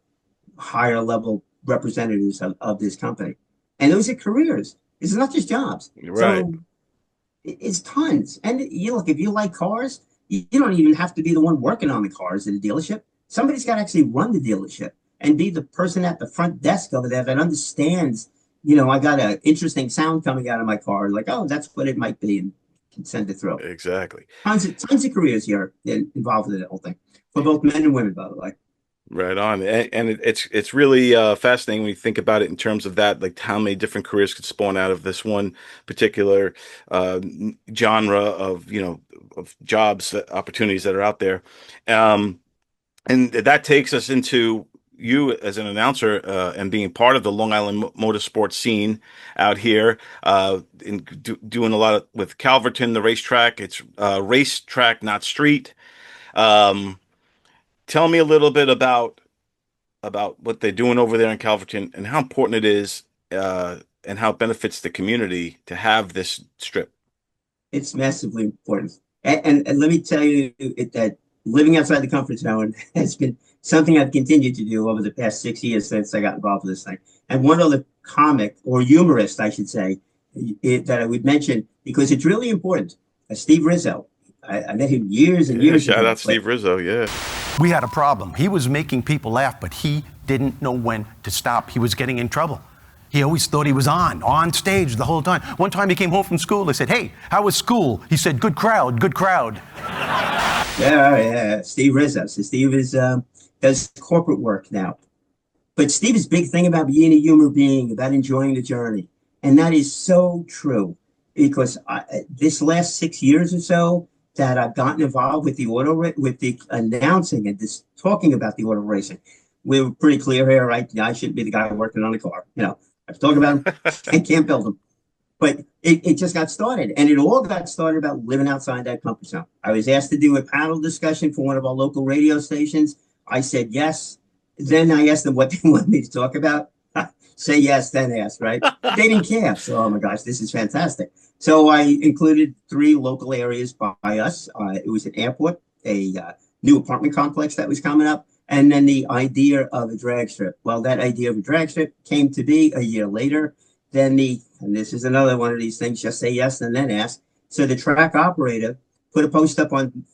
higher level representatives of this company. And those are careers. It's not just jobs. Right. So, it's tons. And look, if you like cars, you don't even have to be the one working on the cars at a dealership. Somebody's got to actually run the dealership and be the person at the front desk over there that understands, I got an interesting sound coming out of my car. Like, oh, that's what it might be, and can send it through. Exactly. Tons of careers here involved in the whole thing for both men and women, by the way. Right on. And it's really fascinating when you think about it in terms of that, like how many different careers could spawn out of this one particular genre of, of jobs, opportunities that are out there. And that takes us into you as an announcer and being part of the Long Island motorsports scene out here, doing a lot with Calverton, the racetrack. It's racetrack, not street. Tell me a little bit about what they're doing over there in Calverton and how important it is and how it benefits the community to have this strip. It's massively important. And let me tell you that living outside the comfort zone has been something I've continued to do over the past 6 years since I got involved with this thing. And one other comic or humorist, I should say, that I would mention, because it's really important, Steve Rizzo. I met him years and years ago. Shout out Steve Rizzo, yeah. We had a problem. He was making people laugh, but he didn't know when to stop. He was getting in trouble. He always thought he was on stage the whole time. One time he came home from school. I said, "Hey, how was school?" He said, good crowd, good crowd." Yeah, Steve Rizzo. So Steve does corporate work now. But Steve's big thing about being a human being, about enjoying the journey. And that is so true. Because this last 6 years or so, that I've gotten involved with with the announcing and this talking about the auto racing. We were pretty clear here, right? I shouldn't be the guy working on the car. You know, I've talked about them. I can't build them. But it just got started. And it all got started about living outside that comfort zone. I was asked to do a panel discussion for one of our local radio stations. I said yes. Then I asked them what they wanted me to talk about. Say yes, then ask, right? They didn't care. So, oh my gosh, this is fantastic. So I included 3 local areas by us. It was an airport, a new apartment complex that was coming up, and then the idea of a drag strip. Well, that idea of a drag strip came to be a year later. Then and this is another one of these things, just say yes and then ask. So the track operator put a post up on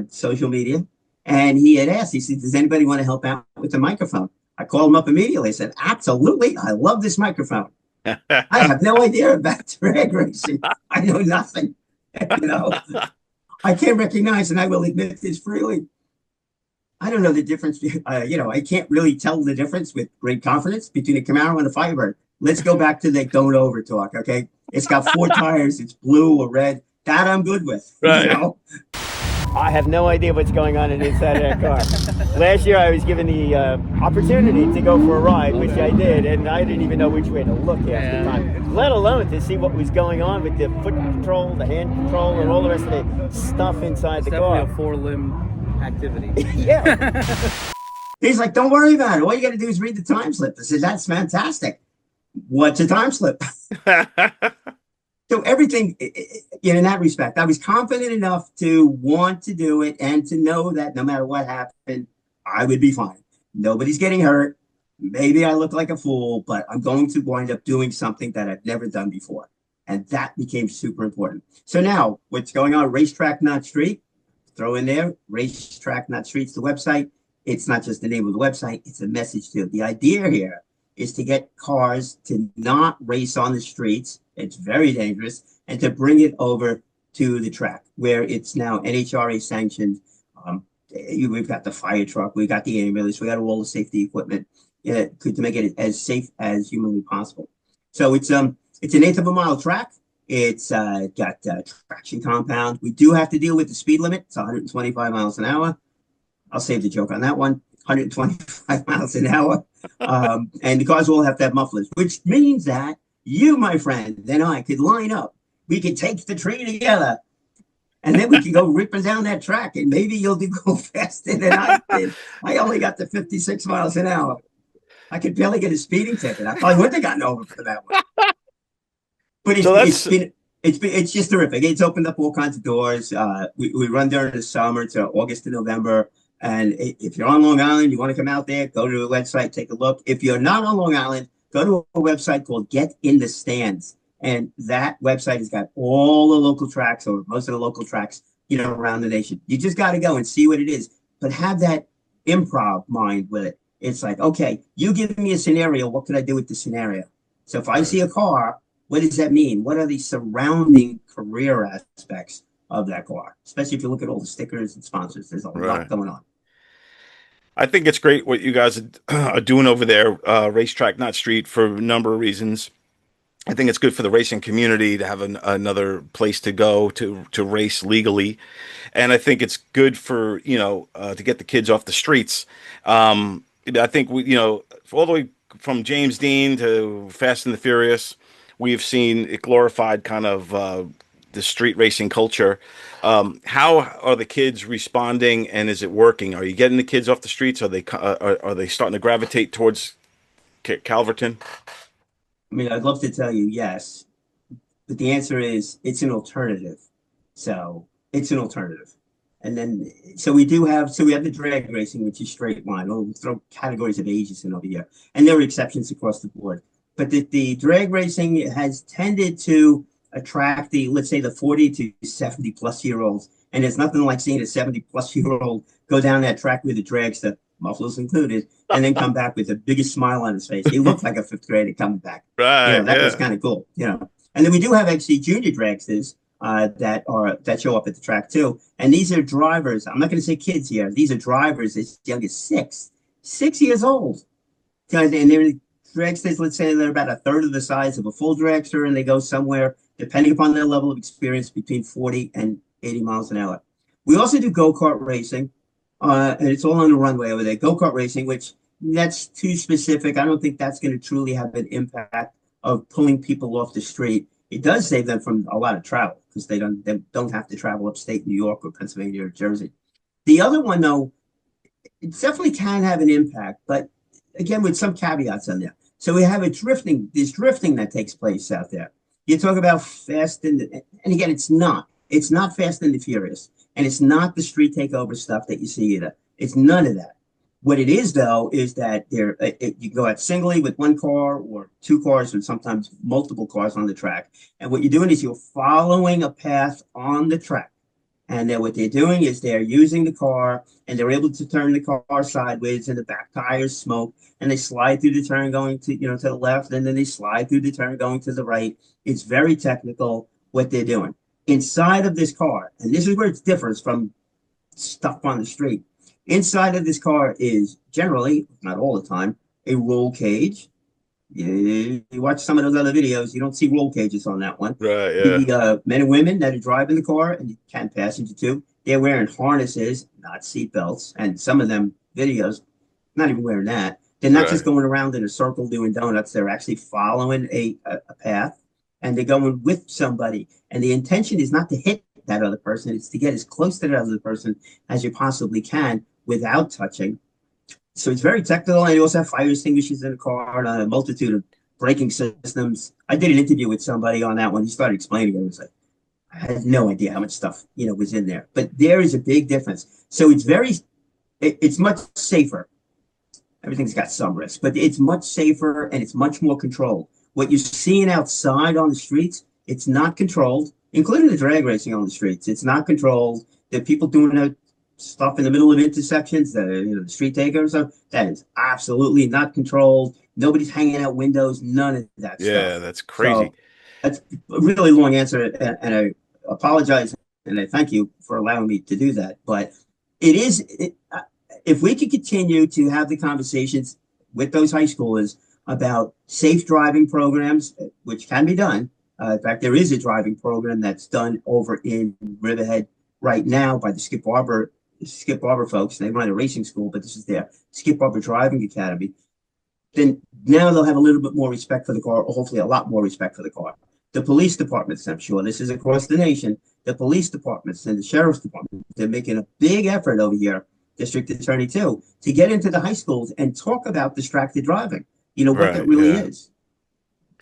social media, and he had asked, he said, does anybody want to help out with the microphone? I called him up immediately. I said, absolutely. I love this microphone. I have no idea about drag racing. I know nothing. You know, I can't recognize, and I will admit this freely, I don't know the difference. You know, I can't really tell the difference with great confidence between a Camaro and a Firebird. Let's go back to the don't over talk, okay? It's got 4 tires. It's blue or red. That I'm good with. Right. You know? I have no idea what's going on inside that car. Last year I was given the opportunity to go for a ride, which I did, and I didn't even know which way to look half the time, let alone to see what was going on with the foot control, the hand control, and all the rest of the stuff inside the car. Definitely a 4-limb activity. Yeah. He's like, don't worry about it. All you got to do is read the time slip. I said, that's fantastic. What's a time slip? So everything, in that respect, I was confident enough to want to do it and to know that no matter what happened, I would be fine. Nobody's getting hurt. Maybe I look like a fool, but I'm going to wind up doing something that I've never done before. And that became super important. So now what's going on? Racetrack, not street. Throw in there, Racetrack, not streets, the website. It's not just the name of the website. It's a message too. The idea here is to get cars to not race on the streets. It's very dangerous, and to bring it over to the track where it's now NHRA sanctioned. We've got the fire truck, we got the ambulance, we got all the safety equipment to make it as safe as humanly possible. So it's an 1/8 of a mile track. It's got traction compound. We do have to deal with the speed limit. It's 125 miles an hour. I'll save the joke on that one. 125 miles an hour. And the cars all have to have mufflers, which means that you, my friend, and I could line up. We could take the tree together, and then we could go ripping down that track, and maybe you'll go faster than I did. I only got to 56 miles an hour. I could barely get a speeding ticket. I probably wouldn't have gotten over for that one. But it's just terrific. It's opened up all kinds of doors. We run during the summer to August to November. And if you're on Long Island, you want to come out there, go to the website, take a look. If you're not on Long Island, go to a website called Get in the Stands. And that website has got all the local tracks, or most of the local tracks, around the nation. You just got to go and see what it is, but have that improv mind with it. It's like, okay, you give me a scenario. What could I do with the scenario? So if I see a car, what does that mean? What are the surrounding career aspects of that car? Especially if you look at all the stickers and sponsors, there's a lot going on. I think it's great what you guys are doing over there, Racetrack, not street, for a number of reasons. I think it's good for the racing community to have another place to go to race legally. And I think it's good for, to get the kids off the streets. I think, all the way from James Dean to Fast and the Furious, we've seen it glorified kind of the street racing culture. How are the kids responding, and is it working? Are you getting the kids off the streets? Are they starting to gravitate towards Calverton? I mean, I'd love to tell you yes, but the answer is it's an alternative. So it's an alternative. And then, so we have the drag racing, which is straight line. We'll throw categories of ages in over here. And there are exceptions across the board. But the drag racing has tended to attract let's say the 40 to 70 plus year olds. And there's nothing like seeing a 70 plus year old go down that track with a dragster, mufflers included, and then come back with the biggest smile on his face. He looked like a 5th grader coming back. Right. That was kind of cool, And then we do have actually junior dragsters that show up at the track too. And these are drivers. I'm not going to say kids here. These are drivers as young as 6 years old. And they're dragsters, let's say they're about 1/3 of the size of a full dragster, and they go somewhere, depending upon their level of experience, between 40 and 80 miles an hour. We also do go-kart racing, and it's all on the runway over there. Go-kart racing, which that's too specific. I don't think that's going to truly have an impact of pulling people off the street. It does save them from a lot of travel because they don't have to travel upstate New York or Pennsylvania or Jersey. The other one, though, it definitely can have an impact, but again, with some caveats on there. So we have this drifting that takes place out there. You talk about fast and again, it's not Fast and the Furious, and it's not the street takeover stuff that you see either. It's none of that. What it is, though, is that you go out singly with one car or two cars and sometimes multiple cars on the track. And what you're doing is you're following a path on the track. And then what they're doing is they're using the car and they're able to turn the car sideways and the back tires smoke and they slide through the turn going to the left and then they slide through the turn going to the right. It's very technical what they're doing. Inside of this car, and this is where it differs from stuff on the street. Inside of this car is generally, not all the time, a roll cage. You watch some of those other videos, you don't see roll cages on that one. Right, yeah. The men and women that are driving the car, and you can passenger too, they're wearing harnesses, not seat belts. And some of them videos, not even wearing that. They're not just going around in a circle doing donuts. They're actually following a path, and they're going with somebody. And the intention is not to hit that other person. It's to get as close to that other person as you possibly can without touching. So it's very technical, and you also have fire extinguishers in the car and a multitude of braking systems. I did an interview with somebody on that one. He started explaining it. It was like, I had no idea how much stuff, was in there. But there is a big difference. So it's much safer. Everything's got some risk, but it's much safer and it's much more controlled. What you're seeing outside on the streets, it's not controlled, including the drag racing on the streets. It's not controlled. There are people doing stuff in the middle of intersections, the street takers. That is absolutely not controlled. Nobody's hanging out windows, none of that stuff. Yeah, that's crazy. So that's a really long answer, and I apologize, and I thank you for allowing me to do that. But if we could continue to have the conversations with those high schoolers about safe driving programs, which can be done. In fact, there is a driving program that's done over in Riverhead right now by the Skip Barber folks. They run a racing school, but this is their Skip Barber Driving Academy. Then now they'll have a little bit more respect for the car, or hopefully a lot more respect for the car. The police departments, I'm sure this is across the nation, the police departments and the sheriff's department, they're making a big effort over here, District Attorney too, to get into the high schools and talk about distracted driving. What that really is.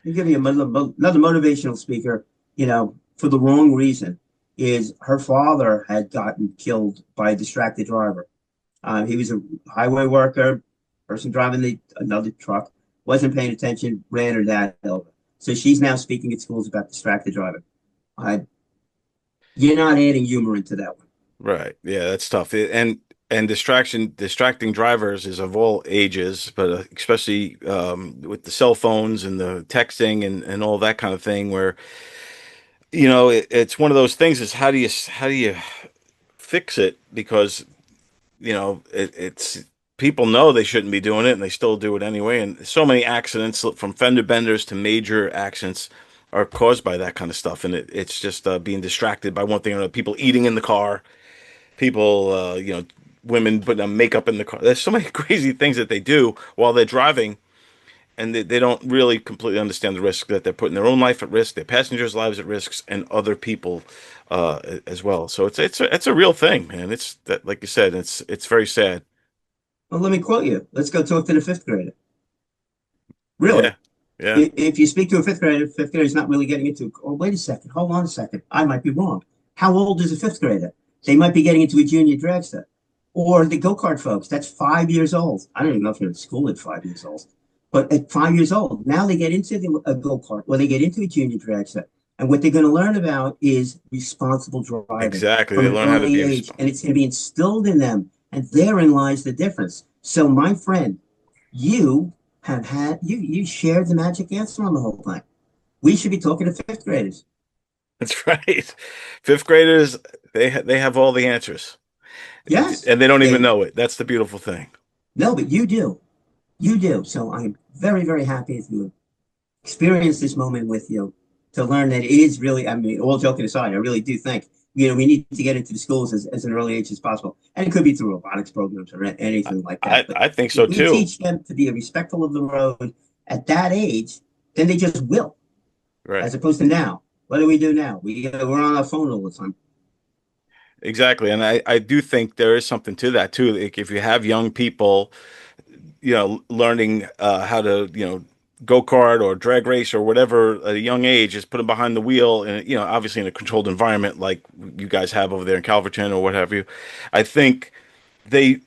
I'll give you another motivational speaker, for the wrong reason, is her father had gotten killed by a distracted driver. He was a highway worker, person driving another truck, wasn't paying attention, ran her dad over. So she's now speaking at schools about distracted driving. You're not adding humor into that one. Right. Yeah, that's tough. And distracting drivers is of all ages, but especially with the cell phones and the texting and all that kind of thing, where it's one of those things. Is how do you fix it? Because it's people know they shouldn't be doing it, and they still do it anyway. And so many accidents, from fender benders to major accidents, are caused by that kind of stuff. And it's just being distracted by one thing or another. People eating in the car, people, women putting on makeup in the car. There's so many crazy things that they do while they're driving, and they don't really completely understand the risk that they're putting their own life at risk, their passengers' lives at risk, and other people as well. So it's a real thing, man. It's that, like you said, it's very sad. Well, let me quote you. Let's go talk to the fifth grader. Really? Yeah. If you speak to a fifth grader's not really getting into, wait a second, hold on a second. I might be wrong. How old is a fifth grader? They might be getting into a junior dragster. Or the go-kart folks, that's 5 years old. I don't even know if you're in school at 5 years old. But at 5 years old, now they get into a go-kart, or they get into a junior dragster. And what they're going to learn about is responsible driving. Exactly. They learn how to be responsible. And it's going to be instilled in them. And therein lies the difference. So, my friend, you you shared the magic answer on the whole thing. We should be talking to fifth graders. That's right. Fifth graders, they have all the answers. Yes. And they don't even know it. That's the beautiful thing. No, but you do. You do. So I'm very, very happy to experience this moment with you, to learn that it is really, all joking aside, I really do think we need to get into the schools as an early age as possible. And it could be through robotics programs or anything like that. But I think so if we too. teach them to be respectful of the road at that age, then they just will. Right. As opposed to now. What do we do now? We're on our phone all the time. Exactly. And I do think there is something to that too. Like if you have young people, learning how to, go-kart or drag race or whatever at a young age, just put them behind the wheel and, obviously in a controlled environment like you guys have over there in Calverton or what have you. I think they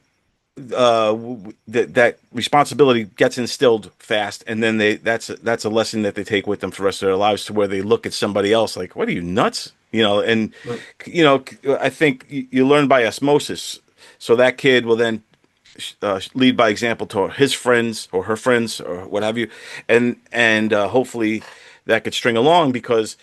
that responsibility gets instilled fast, and then that's a lesson that they take with them for the rest of their lives, to where they look at somebody else like, what are you, nuts? And I think you learn by osmosis, so that kid will then lead by example to his friends or her friends or what have you, and hopefully that could string along, because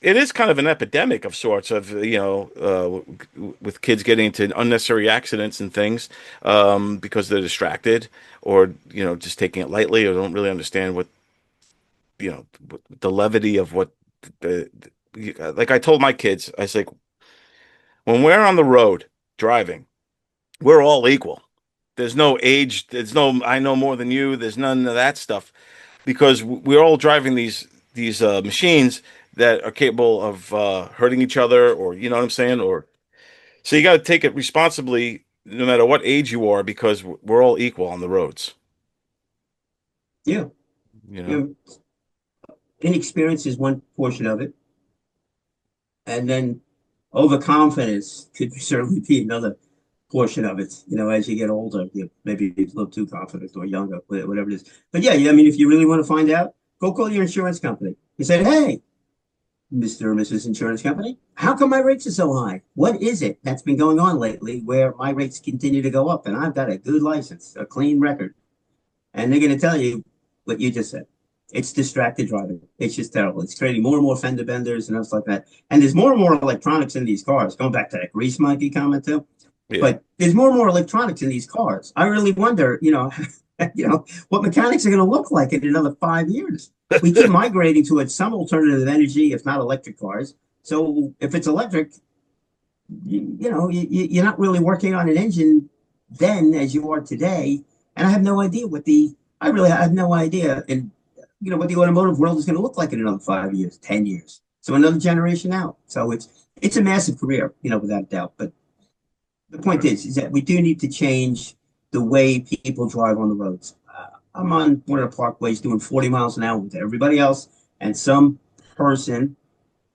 it is kind of an epidemic of sorts of, with kids getting into unnecessary accidents and things, because they're distracted or, just taking it lightly, or don't really understand what, the levity of what like I told my kids, I was like, when we're on the road driving, we're all equal. There's no age. There's no, I know more than you. There's none of that stuff, because we're all driving these machines that are capable of hurting each other, or you know what I'm saying, or so you got to take it responsibly, no matter what age you are, because we're all equal on the roads. Yeah, inexperience is one portion of it, and then overconfidence could certainly be another portion of it. As you get older, maybe a little too confident, or younger, whatever it is. But yeah, I mean, if you really want to find out, go call your insurance company. You say, hey, Mr. or Mrs. Insurance Company, how come my rates are so high? What is it that's been going on lately where my rates continue to go up and I've got a good license, a clean record? And they're going to tell you what you just said. It's distracted driving. It's just terrible. It's creating more and more fender benders and stuff like that. And there's more and more electronics in these cars. Going back to that grease monkey comment too. Yeah. But there's more and more electronics in these cars. I really wonder, what mechanics are going to look like in another 5 years. We keep migrating towards some alternative energy, if not electric cars. So if it's electric, you're not really working on an engine then as you are today. And I have no idea what the automotive world is going to look like in another 5 years, 10 years. So another generation out. So it's a massive career, without a doubt. But the point is that we do need to change the way people drive on the roads. I'm on one of the parkways doing 40 miles an hour with everybody else, and some person,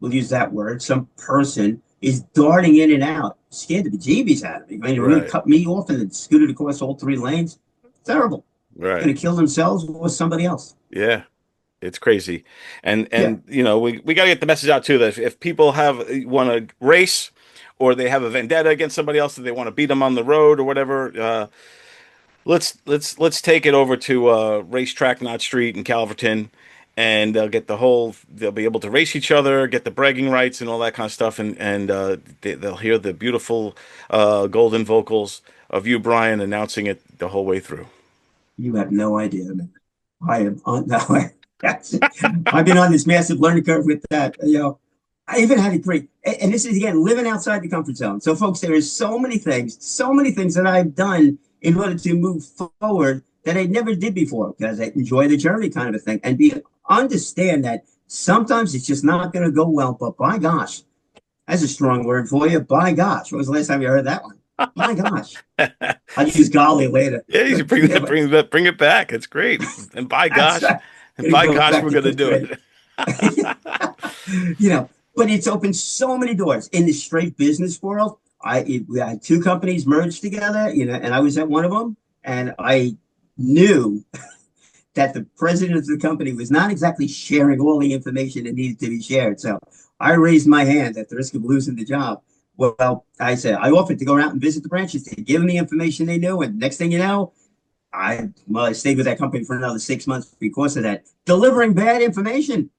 we'll use that word, some person is darting in and out, scared the bejeebies out of me. I mean, they're going to cut me off and then scooted across all 3 lanes. Terrible. Right. Going to kill themselves or somebody else. Yeah. It's crazy. And we got to get the message out too, that if people want to race, or they have a vendetta against somebody else, that they want to beat them on the road or whatever, let's take it over to Racetrack Not Street in Calverton, and they'll be able to race each other, get the bragging rights and all that kind of stuff, and they'll hear the beautiful golden vocals of you, Brian, announcing it the whole way through. You have no idea, man. I am on that. I've been on this massive learning curve with that. I even had it great. And this is, again, living outside the comfort zone. So, folks, there is so many things that I've done in order to move forward that I never did before, because I enjoy the journey kind of a thing, and understand that sometimes it's just not going to go well. But by gosh, that's a strong word for you. By gosh, when was the last time you heard that one? My gosh, I'll use golly later. Yeah, you bring it back. It's great. And by gosh, right. And by gosh, we're going to do it. But it's opened so many doors in the straight business world. We had 2 companies merged together, and I was at one of them, and I knew that the president of the company was not exactly sharing all the information that needed to be shared. So I raised my hand at the risk of losing the job. Well, I said, I offered to go out and visit the branches to give them the information they knew. And next thing you know, I stayed with that company for another 6 months because of that. Delivering bad information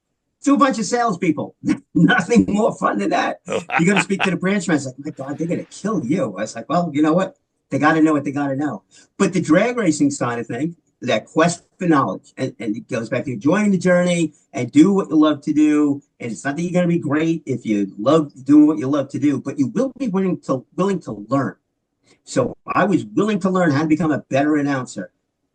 to a bunch of salespeople. Nothing more fun than that. You got to speak to the branch manager. Like, my God, they're going to kill you. I was like, well, you know what? They got to know what they got to know. But the drag racing side of things, that quest for knowledge, and it goes back to enjoying the journey and do what you love to do And it's not that you're going to be great if you love doing what you love to do, but you will be willing to learn. So I was willing to learn how to become a better announcer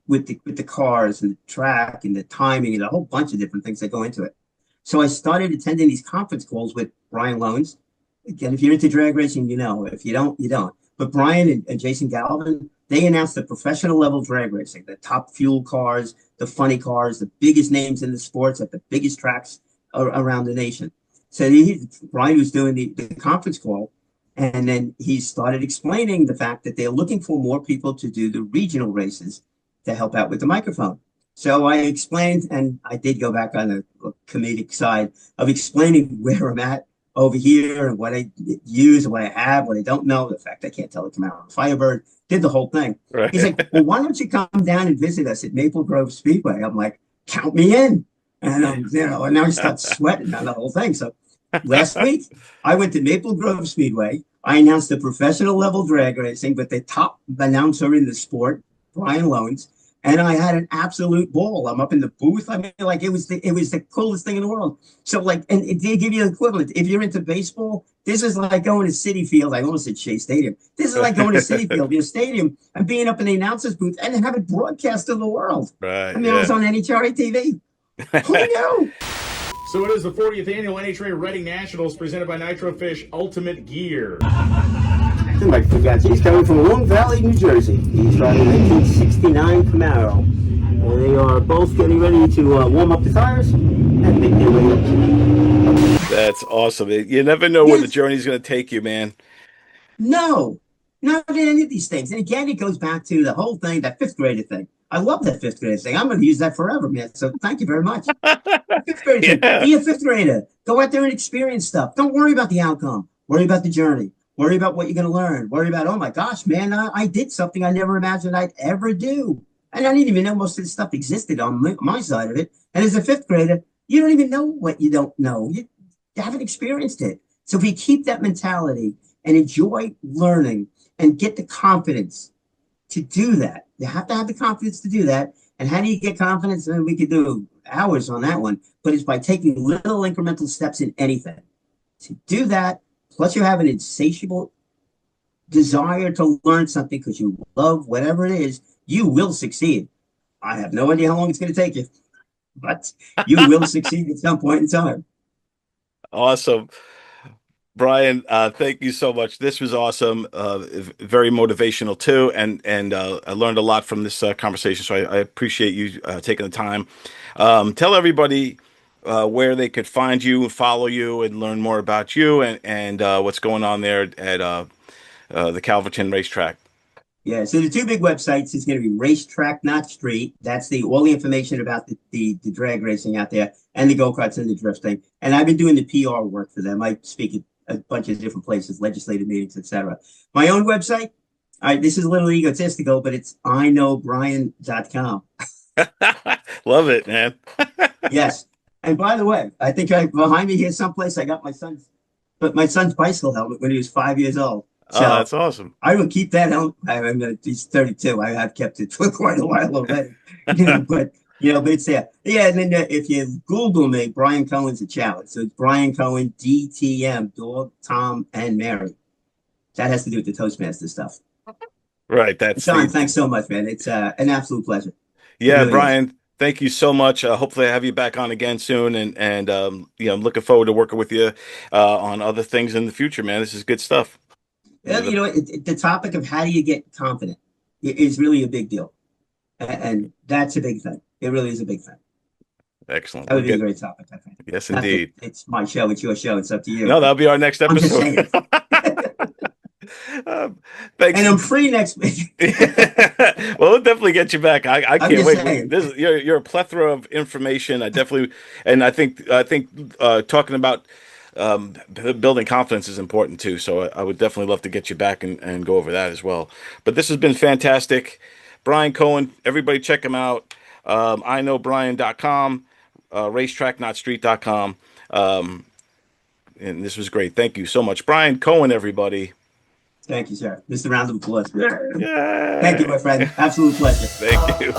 with the cars and the track and the timing and a whole bunch of different things that go into it. So I started attending these conference calls with Brian Loans. Again, if you're into drag racing, you know. If you don't, you don't. But Brian and Jason Galvin, they announced the professional level drag racing, the top fuel cars, the funny cars, the biggest names in the sports at the biggest tracks around the nation. So Brian was doing the conference call, and then he started explaining the fact that they're looking for more people to do the regional races to help out with the microphone. So I explained, and I did go back on the comedic side of explaining where I'm at over here and what I use and what I have, what I don't know, the fact I can't tell it come out on Firebird, did the whole thing. Right. He's like, well, why don't you come down and visit us at Maple Grove Speedway? I'm like, count me in. And and now I start sweating on the whole thing. So last week, I went to Maple Grove Speedway. I announced the professional level drag racing with the top announcer in the sport, Brian Loans, and I had an absolute ball. I'm up in the booth. I mean, like it was the coolest thing in the world. So like, and they give you an equivalent. If you're into baseball, this is like going to Citi Field. I almost said Shea Stadium. This is like going to Citi Field, your stadium, and being up in the announcer's booth and have it broadcast to the world. Right. I mean, I was on NHRA TV. Who knew? So it is the 40th annual NHRA Reading Nationals presented by Nitrofish Ultimate Gear. You might forget, he's coming from Long Valley, New Jersey. He's riding a 1969 Camaro. And they are both getting ready to warm up the tires and make their way up. That's awesome. You never know where the journey's going to take you, man. No, not in any of these things. And again, it goes back to the whole thing, that fifth grader thing. I love that fifth grader thing. I'm going to use that forever, man. So thank you very much. Fifth grader, be a fifth grader. Go out there and experience stuff. Don't worry about the outcome. Worry about the journey. Worry about what you're going to learn. Worry about, oh my gosh, man, I did something I never imagined I'd ever do. And I didn't even know most of this stuff existed on my side of it. And as a fifth grader, you don't even know what you don't know. You haven't experienced it. So if you keep that mentality and enjoy learning and get the confidence to do that, you have to have the confidence to do that. And how do you get confidence? And we could do hours on that one, but it's by taking little incremental steps in anything. To do that, plus you have an insatiable desire to learn something because you love whatever it is, you will succeed. I have no idea how long it's going to take you, but you will succeed at some point in time. Awesome. Brian, thank you so much. This was awesome. Very motivational too. And I learned a lot from this conversation. So I appreciate you taking the time. Tell everybody where they could find you, follow you, and learn more about you and what's going on there at the Calverton racetrack. Yeah, so the two big websites is going to be Racetrack Not Street. That's all the information about the drag racing out there and the go-karts and the drifting. And I've been doing the PR work for them. I speak at a bunch of different places, legislative meetings, etc. My own website, this is a little egotistical, but it's iknowbrian.com. Love it, man. Yes. And by the way, I think behind me here someplace, I got my son's bicycle helmet when he was 5 years old. So that's awesome. I will keep that helmet. He's 32. I have kept it for quite a while already. But it's there. Yeah, and then if you Google me, Brian Cohen's a challenge. So it's Brian Cohen, DTM, Dog, Tom, and Mary. That has to do with the Toastmaster stuff. Right. That's Sean, thanks so much, man. It's an absolute pleasure. Yeah, really Brian. Is. Thank you so much. Hopefully I have you back on again soon. And I'm looking forward to working with you on other things in the future, man. This is good stuff. Yeah, the topic of how do you get confident is really a big deal. And that's a big thing. It really is a big thing. Excellent. That would be a great topic, I think. Yes, indeed. It's my show. It's your show. It's up to you. No, that'll be our next episode. Thanks. And I'm free next week. Well, we'll definitely get you back. I can't wait. You're a plethora of information. I think talking about building confidence is important too. So I would definitely love to get you back and go over that as well. But this has been fantastic. Brian Cohen, everybody check him out. iknowbrian.com, racetracknotstreet.com. And this was great. Thank you so much. Brian Cohen, everybody. Thank you, sir. Just a round of applause. Yeah. Thank you, my friend. Absolute pleasure. Thank you.